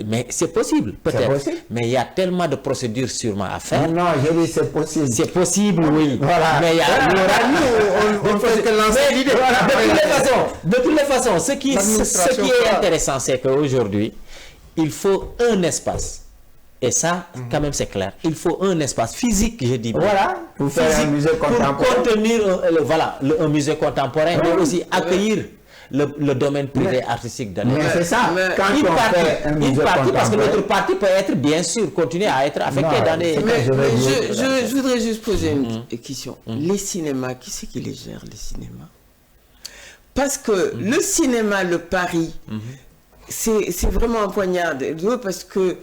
Mais c'est possible, peut-être. Mais il y a tellement de procédures sûrement à faire. Non, je dis c'est possible. C'est possible, oui. Voilà. Mais il y a on fait que lancer l'idée. De toutes les façons, ce qui est intéressant, c'est qu'aujourd'hui, il faut un espace. Et ça, quand même, c'est clair. Il faut un espace physique, je dis bien. Voilà, pour faire un musée contemporain. Pour contenir un musée contemporain, mais aussi accueillir le domaine privé artistique de Mais c'est ça, quand on fait un musée partie, parce que contemporain. notre partie peut être, bien sûr, continuer à être affectée dans des... Mais je voudrais juste poser une question. Les cinémas, qui c'est qui les gère, les cinémas? Parce que le cinéma, le Paris, c'est vraiment un poignard de deux, parce que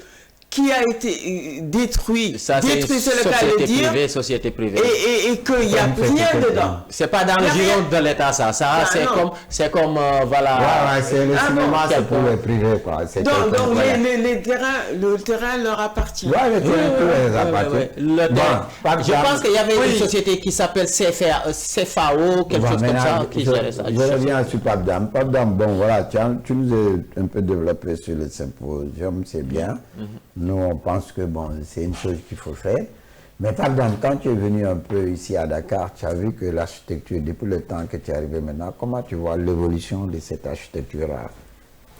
qui a été détruit, Ça, c'est le cas de dire, société privée. et qu'il n'y a rien dedans. C'est pas dans le giron de l'État, ça. C'est comme Ouais, c'est le cinéma, c'est pour les privés, quoi. Donc le terrain leur appartient. Ouais, le terrain leur appartient. Je pense qu'il y avait une société qui s'appelle CFAO, quelque chose comme ça, qui gérait ça. Je reviens sur Pape Dame. Pape Dame, bon, voilà, tu nous as un peu développé sur le symposium, c'est bien. Nous, on pense que bon, c'est une chose qu'il faut faire. Mais par exemple, quand tu es venu un peu ici à Dakar, tu as vu que l'architecture, depuis le temps que tu es arrivé maintenant, comment tu vois l'évolution de cette architecture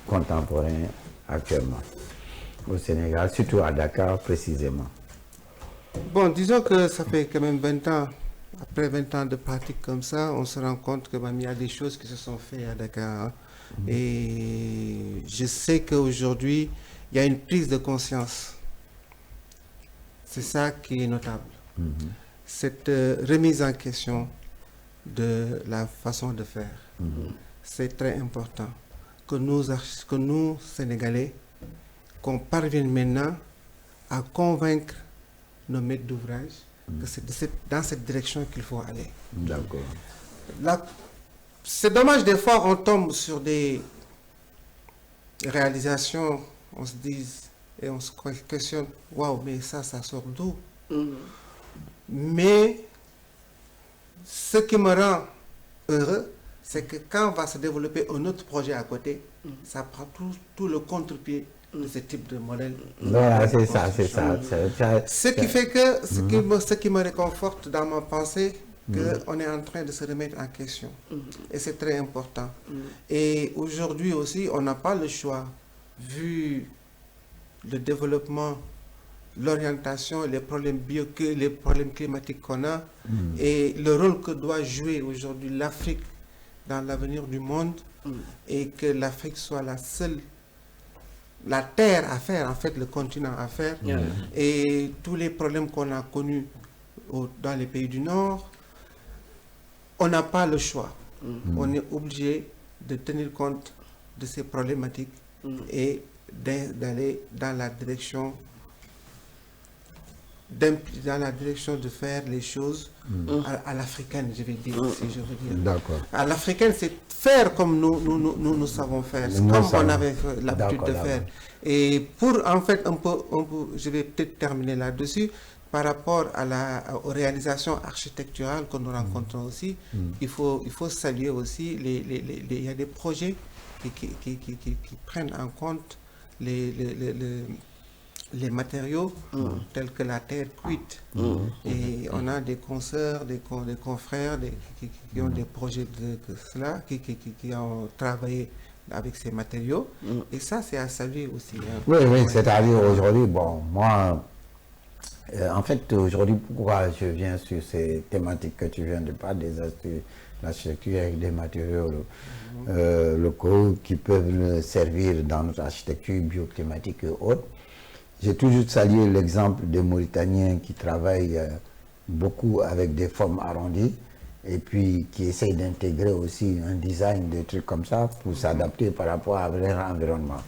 contemporaine actuellement au Sénégal, surtout à Dakar précisément? Bon, disons que ça fait quand même 20 ans. Après 20 ans de pratique comme ça, on se rend compte qu'il y a des choses qui se sont faites à Dakar. Et je sais qu'aujourd'hui, il y a une prise de conscience. C'est ça qui est notable. Cette remise en question de la façon de faire. C'est très important. Que nous, Sénégalais, qu'on parvienne maintenant à convaincre nos maîtres d'ouvrage que c'est dans cette direction qu'il faut aller. D'accord. C'est dommage, des fois, on tombe sur des réalisations, on se dit et on se questionne, waouh, mais ça sort d'où? Mais ce qui me rend heureux, c'est que quand on va se développer un autre projet à côté, ça prend tout le contre-pied de ce type de modèle. Voilà, c'est ça. Ce qui fait que, ce qui me réconforte dans ma pensée, qu'on est en train de se remettre en question. Et c'est très important. Et aujourd'hui aussi, on n'a pas le choix, vu le développement, l'orientation, les problèmes les problèmes climatiques qu'on a, et le rôle que doit jouer aujourd'hui l'Afrique dans l'avenir du monde, et que l'Afrique soit la terre à faire, en fait, le continent à faire. Et tous les problèmes qu'on a connus dans les pays du Nord, on n'a pas le choix. On est obligé de tenir compte de ces problématiques et d'aller dans la direction de faire les choses à l'africaine, je vais dire, si je veux dire. D'accord. À l'africaine, c'est faire comme nous savons faire, comme on avait l'habitude de faire. Et pour, en fait, je vais peut-être terminer là-dessus, par rapport aux réalisations architecturales que nous rencontrons aussi, il faut saluer aussi, il y a des projets qui prennent en compte les matériaux tels que la terre cuite. Et on a des consoeurs, des confrères qui ont des projets de cela, qui ont travaillé avec ces matériaux. Et ça, c'est à saluer aussi. Hein. Oui, c'est-à-dire aujourd'hui, bon, moi, en fait, aujourd'hui, pourquoi je viens sur ces thématiques que tu viens de parler, l'architecture avec des matériaux locaux qui peuvent servir dans notre architecture bioclimatique et autres. J'ai toujours salué l'exemple des Mauritaniens qui travaillent beaucoup avec des formes arrondies et puis qui essayent d'intégrer aussi un design, des trucs comme ça pour s'adapter par rapport à leur environnement.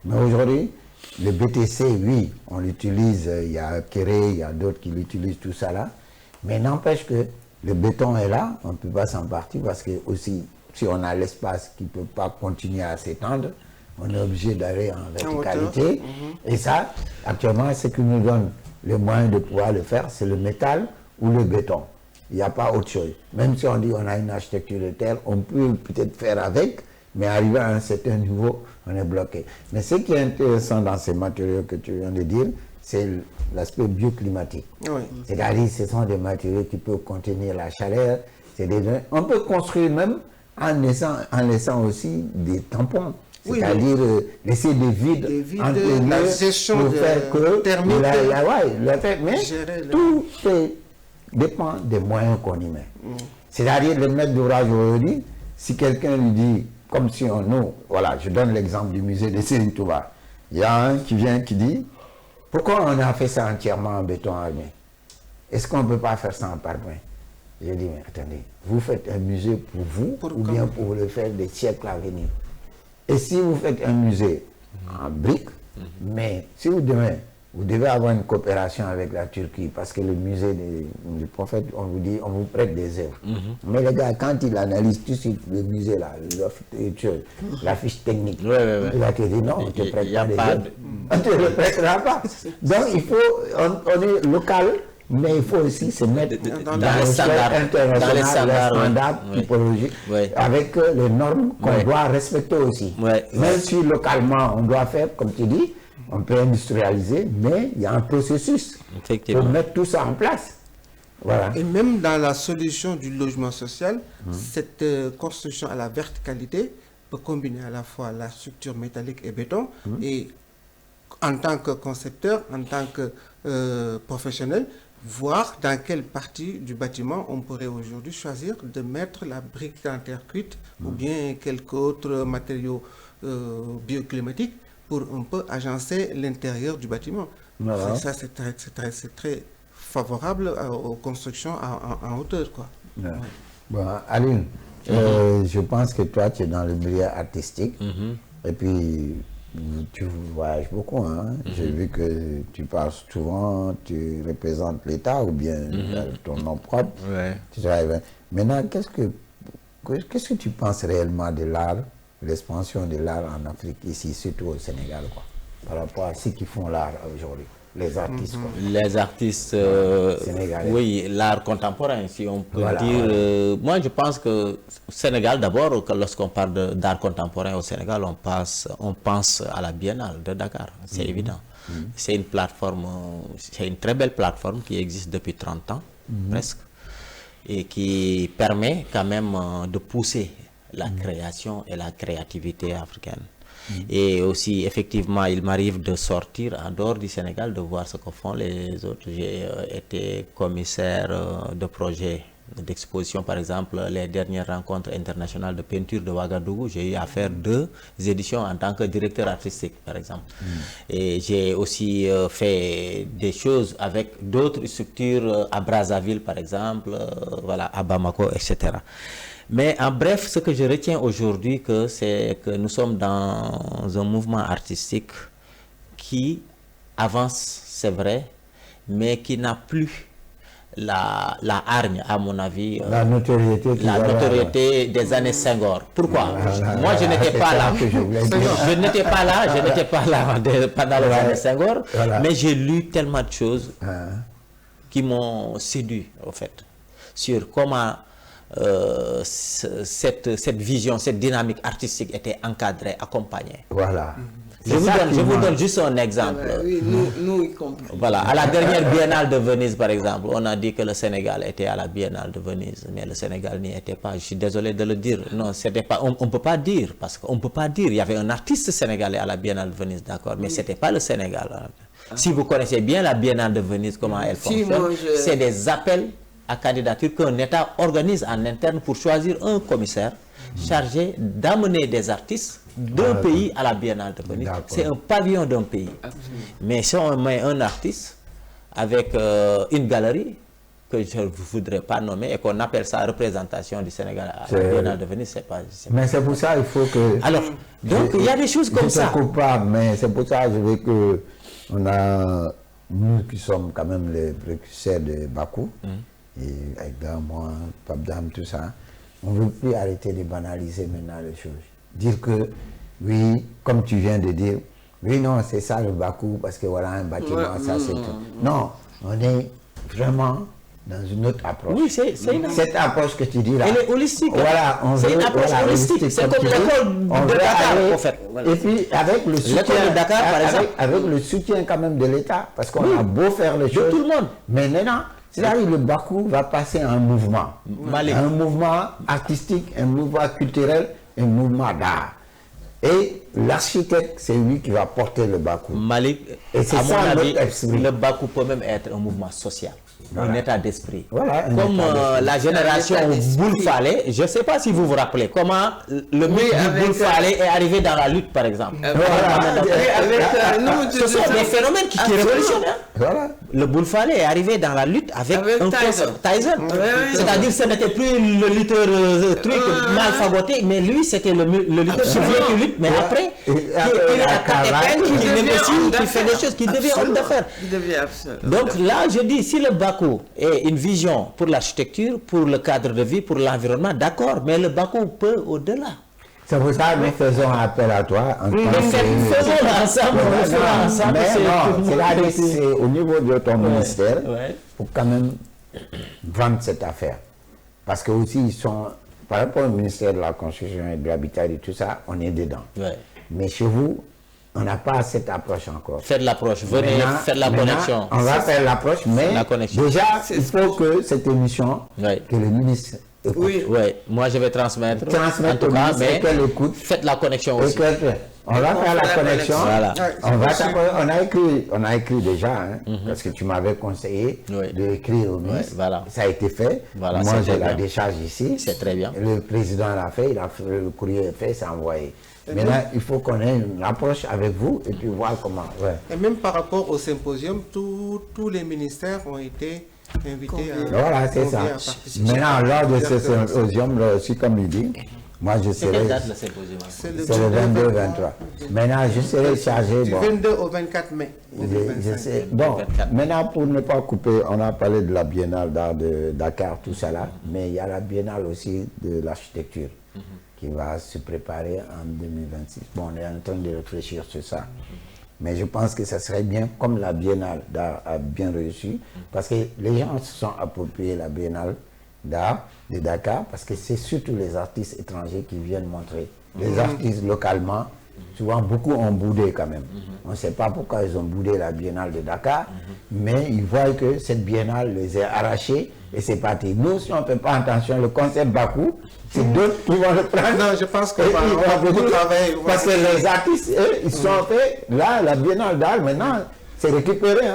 Mais aujourd'hui, le BTC, oui, on l'utilise, il y a Kéré, il y a d'autres qui l'utilisent, tout ça là, mais n'empêche que le béton est là, on ne peut pas s'en partir parce que aussi, si on a l'espace qui ne peut pas continuer à s'étendre, on est obligé d'aller en verticalité. Et ça, actuellement, ce qui nous donne le moyen de pouvoir le faire, c'est le métal ou le béton. Il n'y a pas autre chose. Même si on dit qu'on a une architecture de terre, on peut peut-être faire avec, mais arrivé à un certain niveau, on est bloqué. Mais ce qui est intéressant dans ces matériaux que tu viens de dire, c'est l'aspect bioclimatique. Oui. C'est-à-dire ce sont des matériaux qui peuvent contenir la chaleur. On peut construire même en laissant aussi des tampons. C'est-à-dire laisser des vides entre la gestion pour faire que thermique. Mais tout dépend des moyens qu'on y met. C'est-à-dire le maître d'ouvrage aujourd'hui, si quelqu'un lui dit, comme si voilà, je donne l'exemple du musée de Serigne Touba. Il y a un qui vient qui dit, pourquoi on a fait ça entièrement en béton armé? Est-ce qu'on ne peut pas faire ça en parpaing? J'ai dit, mais attendez, vous faites un musée pour vous ou bien pour le faire des siècles à venir? Et si vous faites un musée en briques, mais si vous devez avoir une coopération avec la Turquie, parce que le musée du prophète, on vous dit, on vous prête des œuvres. Mais les gars, quand il analyse tout de suite le musée là, la fiche technique, il va te dire non, on ne te prête pas des œuvres. On ne te le prêtera pas. Donc il faut, on est local, mais il faut aussi se mettre dans les standards typologiques, avec les normes qu'on doit respecter aussi. Même si localement on doit faire, comme tu dis, on peut industrialiser, mais il y a un processus pour mettre tout ça en place. Voilà. Et même dans la solution du logement social, cette construction à la verticalité peut combiner à la fois la structure métallique et béton. Et en tant que concepteur, en tant que professionnel, voir dans quelle partie du bâtiment on pourrait aujourd'hui choisir de mettre la brique en terre cuite ou bien quelques autres matériaux bioclimatiques pour un peu agencer l'intérieur du bâtiment. Voilà. Ça, c'est très favorable aux constructions en hauteur, quoi. Ouais. Bon, Aline, je pense que toi, tu es dans le milieu artistique et puis tu voyages beaucoup. Hein? J'ai vu que tu parles souvent, tu représentes l'État ou bien ton nom propre. Tu travailles. Maintenant, qu'est-ce que tu penses réellement de l'art, l'expansion de l'art en Afrique, ici, surtout au Sénégal, quoi, par rapport à ceux qui font l'art aujourd'hui, les artistes. Les artistes, oui, l'art contemporain, si on peut dire. Moi, je pense que au Sénégal, d'abord, lorsqu'on parle d'art contemporain au Sénégal, on pense à la Biennale de Dakar, c'est évident. C'est une plateforme, c'est une très belle plateforme qui existe depuis 30 ans, presque, et qui permet quand même de pousser la création et la créativité africaine. Et aussi, effectivement, il m'arrive de sortir en dehors du Sénégal, de voir ce que font les autres. J'ai été commissaire de projet d'exposition, par exemple, les dernières rencontres internationales de peinture de Ouagadougou. J'ai eu à faire 2 éditions en tant que directeur artistique, par exemple. Et j'ai aussi fait des choses avec d'autres structures à Brazzaville, par exemple, voilà, à Bamako, etc. Mais en bref, ce que je retiens aujourd'hui, c'est que nous sommes dans un mouvement artistique qui avance, c'est vrai, mais qui n'a plus la hargne, à mon avis, la notoriété des années Senghor. Pourquoi? Moi, je n'étais pas là. Je n'étais pas là pendant les années Senghor, mais j'ai lu tellement de choses qui m'ont séduit, en fait, sur comment cette vision, cette dynamique artistique était encadrée, accompagnée. Voilà. Je vous donne juste un exemple. Oui, nous y compris. Voilà, à la dernière Biennale de Venise, par exemple, on a dit que le Sénégal était à la Biennale de Venise, mais le Sénégal n'y était pas. Je suis désolé de le dire. Non, c'était pas. On peut pas dire, parce qu'on peut pas dire. Il y avait un artiste sénégalais à la Biennale de Venise, d'accord, mais c'était pas le Sénégal. Si vous connaissez bien la Biennale de Venise, comment elle fonctionne, c'est des appels à candidature qu'un État organise en interne pour choisir un commissaire chargé d'amener des artistes d'un pays à la Biennale de Venise. C'est un pavillon d'un pays. Mais si on met un artiste avec une galerie que je ne voudrais pas nommer et qu'on appelle ça représentation du Sénégal à la Biennale de Venise, c'est pas... Mais c'est pour ça il faut que... Alors, donc il y a des choses comme ça. Je ne coupe pas, mais c'est pour ça que je veux que on a, nous qui sommes quand même les précurseurs de Bakou, et avec moi, Pape Dame, tout ça, on ne veut plus arrêter de banaliser maintenant les choses. Dire que, oui, comme tu viens de dire, oui, non, c'est ça le Bakou, parce que voilà, un bâtiment, ça c'est tout. Non, on est vraiment dans une autre approche. Oui, c'est une... Cette approche que tu dis là. Elle est holistique. Voilà, c'est une approche holistique. C'est comme l'école de Dakar, en fait. Et puis, avec le soutien, de Dakar, par exemple. Avec le soutien quand même de l'État, parce qu'on a beau faire les choses. De tout le monde. Mais maintenant, c'est-à-dire le Bakou va passer un mouvement. Un mouvement artistique, un mouvement culturel, un mouvement d'art. Et l'architecte, c'est lui qui va porter le Bakou. Malik, et c'est à ça mon avis, notre esprit. le Bakou peut même être un mouvement social. Un état d'esprit. Voilà, comme la génération Boule Falé, je ne sais pas si vous vous rappelez comment le mythe du Boule Falé est arrivé dans la lutte, par exemple. Ce sont des phénomènes qui révolutionnent. Voilà. Le Boule Falé est arrivé dans la lutte avec un Tyson. C'est-à-dire que ce n'était plus le lutteur mal fagoté, mais lui, c'était le lutteur qui lutte, mais après, il négocie, qui fait des choses, qui devient homme d'affaires. Donc là, je dis, si le Bakou est une vision pour l'architecture, pour le cadre de vie, pour l'environnement, d'accord, mais le Bakou peut au-delà. C'est pour ça que nous faisons appel à toi. Faisons ensemble. C'est au niveau de ton ministère pour quand même vendre cette affaire. Parce que aussi, ils sont, par rapport au ministère de la Construction et de l'Habitat et tout ça, on est dedans. Mais chez vous, on n'a pas cette approche encore. Faites l'approche, venez faire la connexion. On va faire l'approche, mais déjà, il faut que cette émission, que le ministre écoute. Oui, moi je vais transmettre. En tout cas, mais faites la connexion aussi. On va faire la connexion. Voilà. On a écrit déjà, parce que tu m'avais conseillé d'écrire au ministre. Ça a été fait. Moi, j'ai la décharge ici. C'est très bien. Le président l'a fait, le courrier est fait, c'est envoyé. Maintenant, il faut qu'on ait une approche avec vous et puis voir comment. Et même par rapport au symposium, tous les ministères ont été invités à Voilà, c'est ça. Maintenant, lors de ce symposium, aussi comme il dit, moi je serai. Quelle date le symposium? C'est le 22-23. Maintenant, je serai chargé. Du 22 au 24 mai. Bon, maintenant, pour ne pas couper, on a parlé de la Biennale d'art de Dakar, tout ça là, mais il y a la Biennale aussi de l'architecture qui va se préparer en 2026. Bon, on est en train de réfléchir sur ça. Mais je pense que ça serait bien, comme la Biennale d'art a bien réussi, parce que les gens se sont appropriés la Biennale d'art de Dakar, parce que c'est surtout les artistes étrangers qui viennent montrer. Les artistes localement, souvent beaucoup ont boudé quand même. On ne sait pas pourquoi ils ont boudé la Biennale de Dakar, mais ils voient que cette Biennale les a arrachés et c'est parti. Nous, si on ne fait pas attention, le concept Bakou, c'est d'autres qui vont le prendre. Non, je pense qu'on va beaucoup travailler. Parce que les artistes, eux, ils sont faits, là, la Biennale d'art, maintenant, c'est récupéré.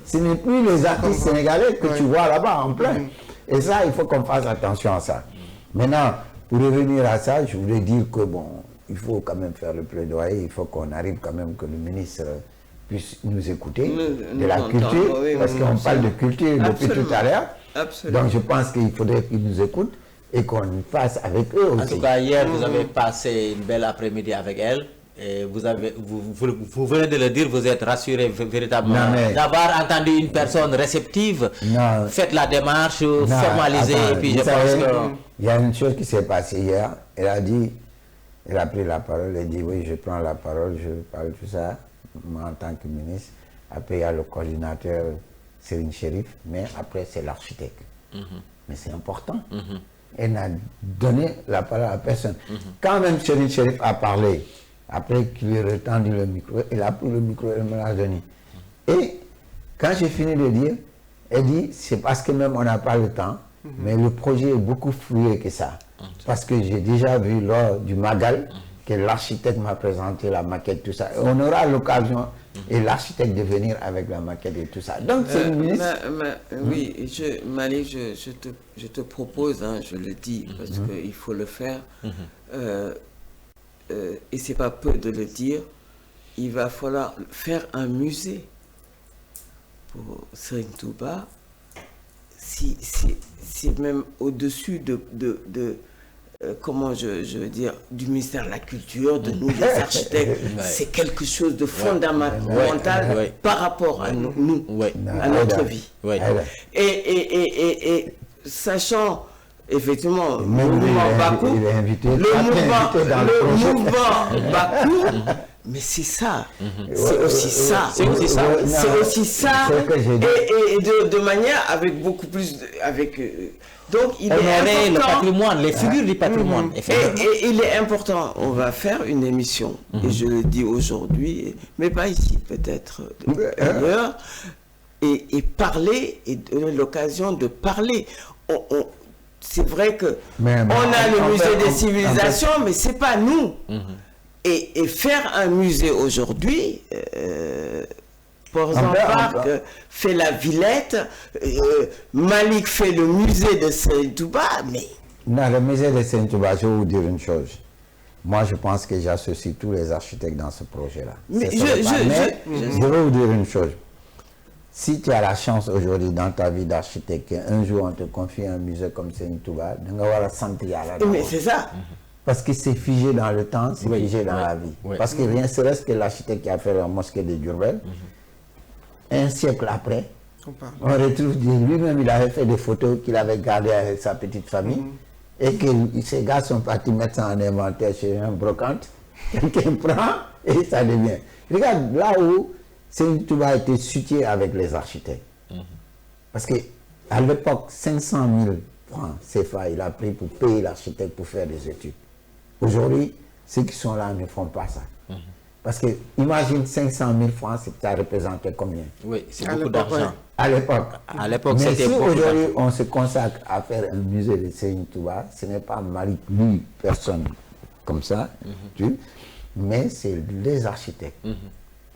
Ce n'est plus les artistes sénégalais que tu vois là-bas en plein. Et ça, il faut qu'on fasse attention à ça. Maintenant, pour revenir à ça, je voulais dire que, bon, il faut quand même faire le plaidoyer, il faut qu'on arrive quand même que le ministre puisse nous écouter de la culture, parce qu'on parle de culture depuis tout à l'heure. Donc je pense qu'il faudrait qu'ils nous écoutent et qu'on fasse avec eux aussi. En tout cas, hier, vous avez passé une belle après-midi avec elle. Et vous venez de le dire, vous êtes rassuré véritablement d'avoir entendu une personne réceptive. Faites la démarche, formalisez, et puis je pense que... Il y a une chose qui s'est passée hier. Elle a dit, elle a pris la parole, elle dit oui, je prends la parole, je parle tout ça, moi en tant que ministre. Après, il y a le coordinateur Serine Chérif, mais après, c'est l'architecte. Mais c'est important. Elle n'a donné la parole à personne. Quand même Serine Chérif a parlé, Après qu'il ait retendu le micro, il a pris le micro et me l'a donné. Et quand j'ai fini de dire, elle dit, c'est parce que même on n'a pas le temps, mais le projet est beaucoup fluide que ça. Parce que j'ai déjà vu lors du Magal que l'architecte m'a présenté la maquette, tout ça. Et on aura l'occasion, et l'architecte de venir avec la maquette et tout ça. Donc c'est une ministre. Oui, Malik, je te propose, hein, je le dis, parce qu'il faut le faire. Et c'est pas peu de le dire, il va falloir faire un musée pour Serigne Touba, si même au-dessus de comment je veux dire, du ministère de la Culture, de nous les architectes, c'est quelque chose de fondamental par rapport à nous, à notre vie. Et sachant effectivement, le mouvement Bakou, le mouvement Bakou, mais c'est ça, c'est aussi ça, c'est aussi ça, et de manière avec beaucoup plus, donc il est important, le patrimoine, les figures du patrimoine. Et il est important, on va faire une émission, et je le dis aujourd'hui, mais pas ici, peut-être ailleurs, et parler, et donner l'occasion de parler. C'est vrai que on a le musée des civilisations, mais c'est pas nous. Et faire un musée aujourd'hui, Porzan Park fait la Villette, Malik fait le musée de Serigne Touba, mais... Non, le musée de Serigne Touba, je vais vous dire une chose. Moi, je pense que j'associe tous les architectes dans ce projet-là. Mais je vais vous dire une chose. Si tu as la chance aujourd'hui dans ta vie d'architecte qu'un jour on te confie un musée comme Serigne Touba, tu vas avoir la santé à la. Mais c'est ça. Parce que c'est figé dans le temps, c'est figé dans la vie. Parce que rien serait-ce que l'architecte qui a fait la mosquée de Diourbel, un siècle après, on retrouve lui-même, il avait fait des photos qu'il avait gardées avec sa petite famille, et que ces gars sont partis mettre ça en inventaire chez un brocante, quelqu'un prend et ça devient. Regarde, là où Serigne Touba a été soutenu avec les architectes. Parce qu'à l'époque, 500 000 francs CFA, il a pris pour payer l'architecte pour faire des études. Aujourd'hui, ceux qui sont là ne font pas ça. Parce que, imagine 500 000 francs, ça représentait combien? Oui, c'est beaucoup d'argent. À l'époque. À l'époque, mais c'était si beaucoup aujourd'hui, d'argent. on se consacre à faire un musée de Serigne Touba, ce n'est pas Malik, lui, personne comme ça, mais c'est les architectes.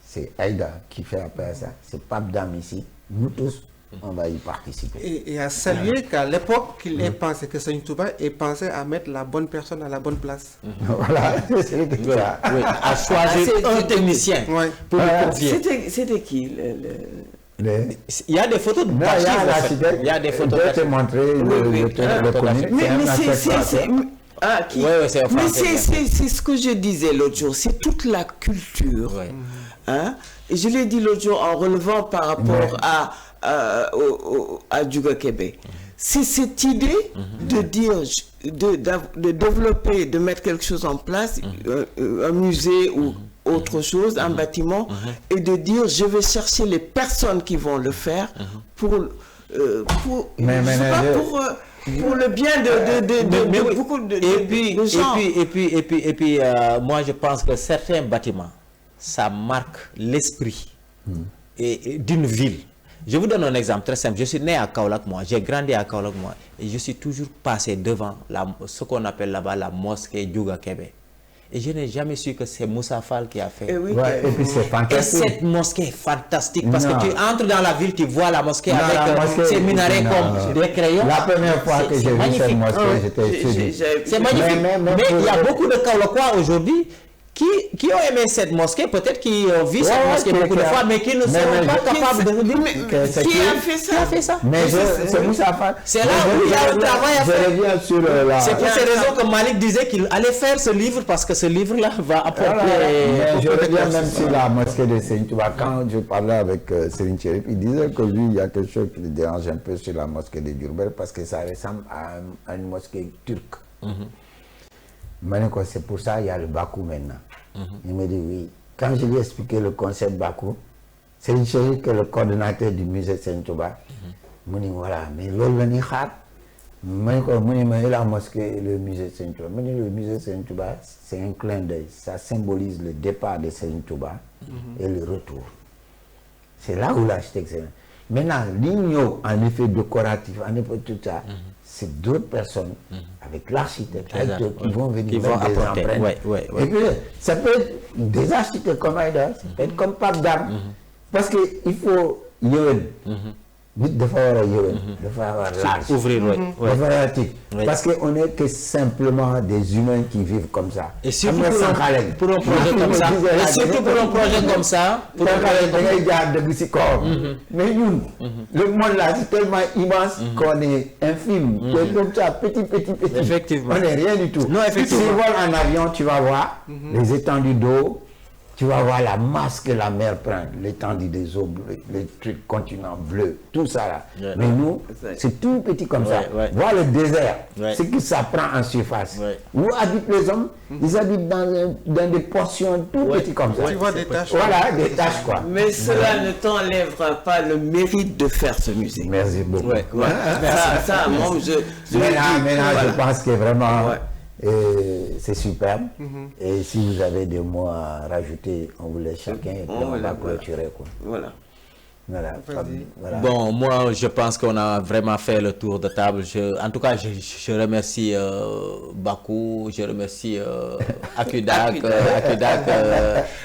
C'est Aïda qui fait appel à ça, c'est Pape Dam ici, nous tous, on va y participer. Et à saluer qu'à l'époque qu'il ait pensé que Serigne Touba ait pensé à mettre la bonne personne à la bonne place. Voilà, c'est ça. À choisir un technicien pour le confier. C'était qui Il y a des photos de il y a des photos. Je vais te montrer Mais c'est ce que je disais l'autre jour, c'est toute la culture. Hein? Et je l'ai dit l'autre jour en relevant par rapport à Djouga Kébé. C'est cette idée de dire, de développer, de mettre quelque chose en place, un musée ou autre chose, un bâtiment, et de dire je vais chercher les personnes qui vont le faire pour le bien de beaucoup de gens. Et puis moi je pense que certains bâtiments, ça marque l'esprit d'une ville. Je vous donne un exemple très simple. Je suis né à Kaolack, moi. J'ai grandi à Kaolack, moi. Et je suis toujours passé devant ce qu'on appelle là-bas la mosquée Djouga Kébé. Et je n'ai jamais su que c'est Moussa Fall qui a fait. Et puis c'est fantastique. Et cette mosquée est fantastique parce que tu entres dans la ville, tu vois la mosquée avec ses minarets comme des crayons. La première fois que j'ai vu cette mosquée, j'étais étudié. C'est magnifique. Mais il y a beaucoup de Kaolackois aujourd'hui qui ont aimé cette mosquée, peut-être qui ont vu cette mosquée beaucoup de fois, mais qui ne sont pas capables de nous dire qui a fait ça. Mais c'est Moussa Fall. C'est là où il y a un travail à faire. C'est pour ces raisons que Malik disait qu'il allait faire ce livre, parce que ce livre-là va apporter... Je reviens même sur la mosquée de Serigne Touba. Quand je parlais avec Serigne Chérif, il disait que lui, il y a quelque chose qui le dérange un peu sur la mosquée de Diourbel, parce que ça ressemble à une mosquée turque. C'est pour ça qu'il y a le Bakou maintenant. Il me dit oui. Quand je lui ai expliqué le concept Bakou, c'est une chose que le coordonnateur du musée Serigne Touba me dit voilà, mais l'Olveni Khar, La mosquée et le musée Saint-Touba. Le musée Saint-Touba, c'est un clin d'œil. Ça symbolise le départ de Saint-Touba et le retour. C'est là où l'architecte est. Maintenant, l'igno, en effet décoratif, en effet tout ça, c'est d'autres personnes avec l'architecte qui vont venir mettre des empreintes. Et puis, ça peut être des architectes comme Aïda, ça peut être comme Pape Dam. Parce qu'il faut vite de faire large. Ouvrir, Parce qu'on n'est que simplement des humains qui vivent comme ça. Et surtout pour un projet comme ça. Et surtout pour un projet comme ça. Mais nous, le monde là, c'est tellement immense qu'on est infime. Comme ça, petit. Effectivement. On n'est rien du tout. Non, effectivement. Si tu voles en avion, tu vas voir les étendues d'eau. Tu vas voir la masse que la mer prend, l'étendue des eaux bleues, les trucs continents bleus, tout ça là. Mais nous, c'est tout petit comme ça. Voir le désert, ce que ça prend en surface. Où habitent les hommes? Ils habitent dans des portions tout petites comme ça. Tu vois des taches. Voilà, des taches quoi. Mais cela ne t'enlèvera pas le mérite de faire ce musée. Merci beaucoup. Ça, moi, maintenant, je pense que vraiment... c'est superbe. Et si vous avez des mots à rajouter, on vous laisse chacun et puis on va clôturer. Voilà. Bon, moi, je pense qu'on a vraiment fait le tour de table. En tout cas, je remercie Bakou, je remercie Akudak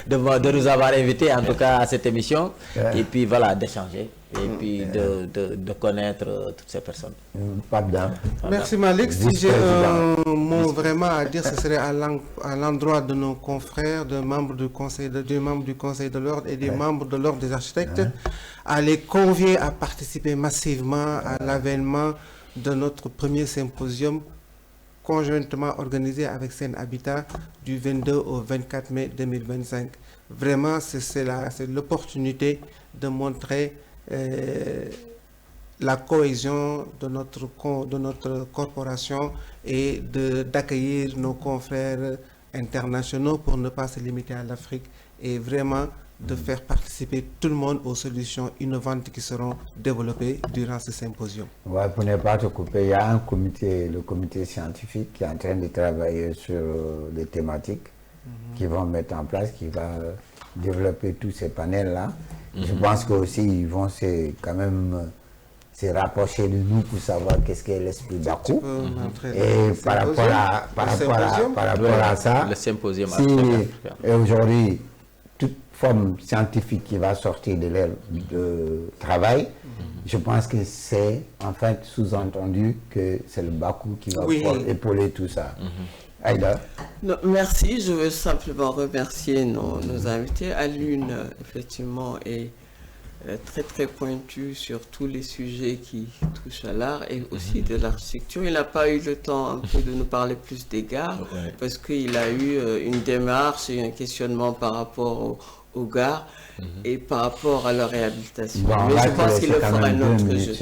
de nous avoir invités, en tout cas, à cette émission. Et puis, voilà, d'échanger. Et puis de connaître toutes ces personnes. Merci Malik. Si j'ai un mot vraiment à dire, ce serait à l'endroit de nos confrères, des membres du Conseil de l'Ordre et des membres de l'Ordre des architectes, à les convier à participer massivement à l'avènement de notre premier symposium conjointement organisé avec Sen Habitat du 22 au 24 mai 2025. Vraiment, c'est l'opportunité de montrer la cohésion de notre corporation et d'accueillir nos confrères internationaux pour ne pas se limiter à l'Afrique et vraiment de faire participer tout le monde aux solutions innovantes qui seront développées durant ce symposium. Ouais, pour ne pas te couper, il y a un comité, le comité scientifique qui est en train de travailler sur les thématiques qu'ils vont mettre en place, qui va développer tous ces panels-là. Je pense qu'aussi ils vont quand même se rapprocher de nous pour savoir qu'est-ce qu'est l'esprit Bakou. Et par rapport à ça, le symposium aujourd'hui, toute forme scientifique qui va sortir de l'air de travail, je pense que c'est en fait sous-entendu que c'est le Bakou qui va épauler tout ça. Aïda. Non, merci, je veux simplement remercier nos invités. Alune, effectivement, est très pointu sur tous les sujets qui touchent à l'art et aussi de l'architecture. Il n'a pas eu le temps un peu de nous parler plus des gares parce qu'il a eu une démarche et un questionnement par rapport aux gares et par rapport à leur réhabilitation. Mais je pense qu'il le fera un autre jeu.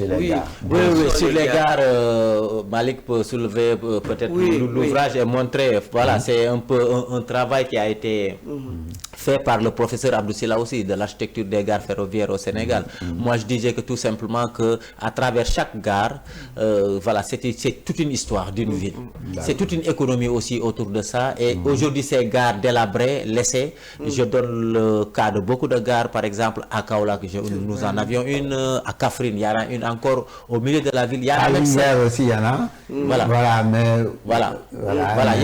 Sur les gares, Malik peut soulever peut-être l'ouvrage et montrer. Voilà, c'est un peu un travail qui a été fait par le professeur Abdou Silla aussi de l'architecture des gares ferroviaires au Sénégal. Moi, je disais que tout simplement que à travers chaque gare, voilà, c'est toute une histoire d'une ville. C'est toute une économie aussi autour de ça. Et aujourd'hui, ces gares délabrées, laissées, je donne le cas de beaucoup de gares, par exemple à Kaolack, nous en avions une, à Kaffrine, il y en a une encore au milieu de la ville. Il y en a même aussi, il y en a. Il y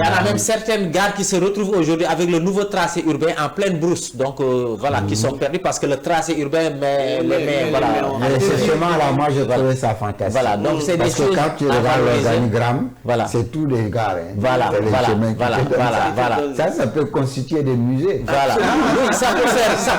en a même certaines gares qui se retrouvent aujourd'hui avec le nouveau tracé urbain en pleine brousse, donc voilà, qui sont perdus parce que le tracé urbain mais ce chemin-là, moi je trouvais ça fantastique. Voilà, donc c'est des choses. Quand tu regardes l'organigramme, c'est tous des gares. Voilà. Ça peut constituer des musées. Voilà. Oui, ça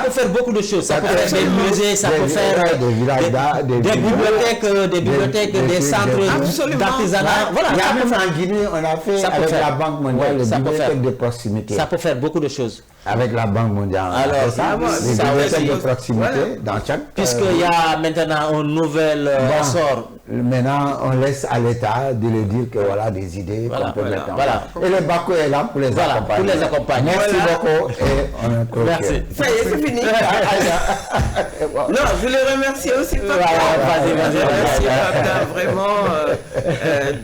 peut faire beaucoup de choses. Ça peut faire des musées, ça peut faire des villages d'art, des bibliothèques, des centres d'artisanat. Voilà. Il y a même en Guinée, on a fait avec la Banque mondiale des bibliothèques de proximité. Ça peut faire beaucoup de choses. Avec la Banque mondiale. Alors, ça, les ça bibliothèques aussi. de proximité Voilà. dans chaque... Puisqu'il y a maintenant un nouvel essor. Maintenant, on laisse à l'État de leur dire que voilà des idées Voilà, qu'on peut voilà, mettre en voilà. place. Et le BACO est là pour les Voilà, accompagner. pour les accompagner. Merci Voilà. beaucoup et on est trop Merci. fiers. Ça y est, c'est fini. Non, je voulais remercier aussi Papa. Voilà, vas-y. Merci Papa, vraiment,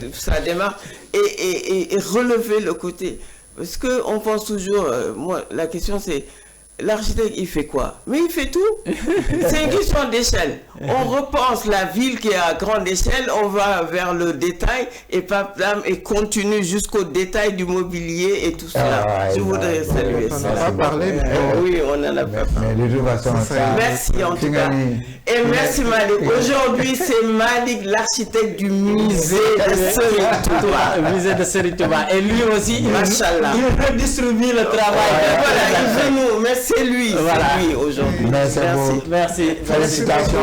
de sa démarche. Et relever le côté. Parce qu'on pense toujours, moi, la question c'est, l'architecte, il fait quoi? Mais il fait tout. C'est une question d'échelle. On repense la ville qui est à grande échelle, on va vers le détail et continue jusqu'au détail du mobilier et tout cela. Ah, Je voudrais saluer On ça. n'a pas parlé, mais Oui, on en a pas parlé. Mais de toute façon, Ça serait- ça... Merci en tout cas. Fingani. Et merci Malik. Aujourd'hui, c'est Malik, l'architecte du musée de Serigne Touba. Musée de Serigne Touba. Et lui aussi, Machallah. il redistribue le travail. Voilà, il veut nous, mais c'est lui, Voilà. c'est lui aujourd'hui. Mais c'est beau. Merci. Félicitations.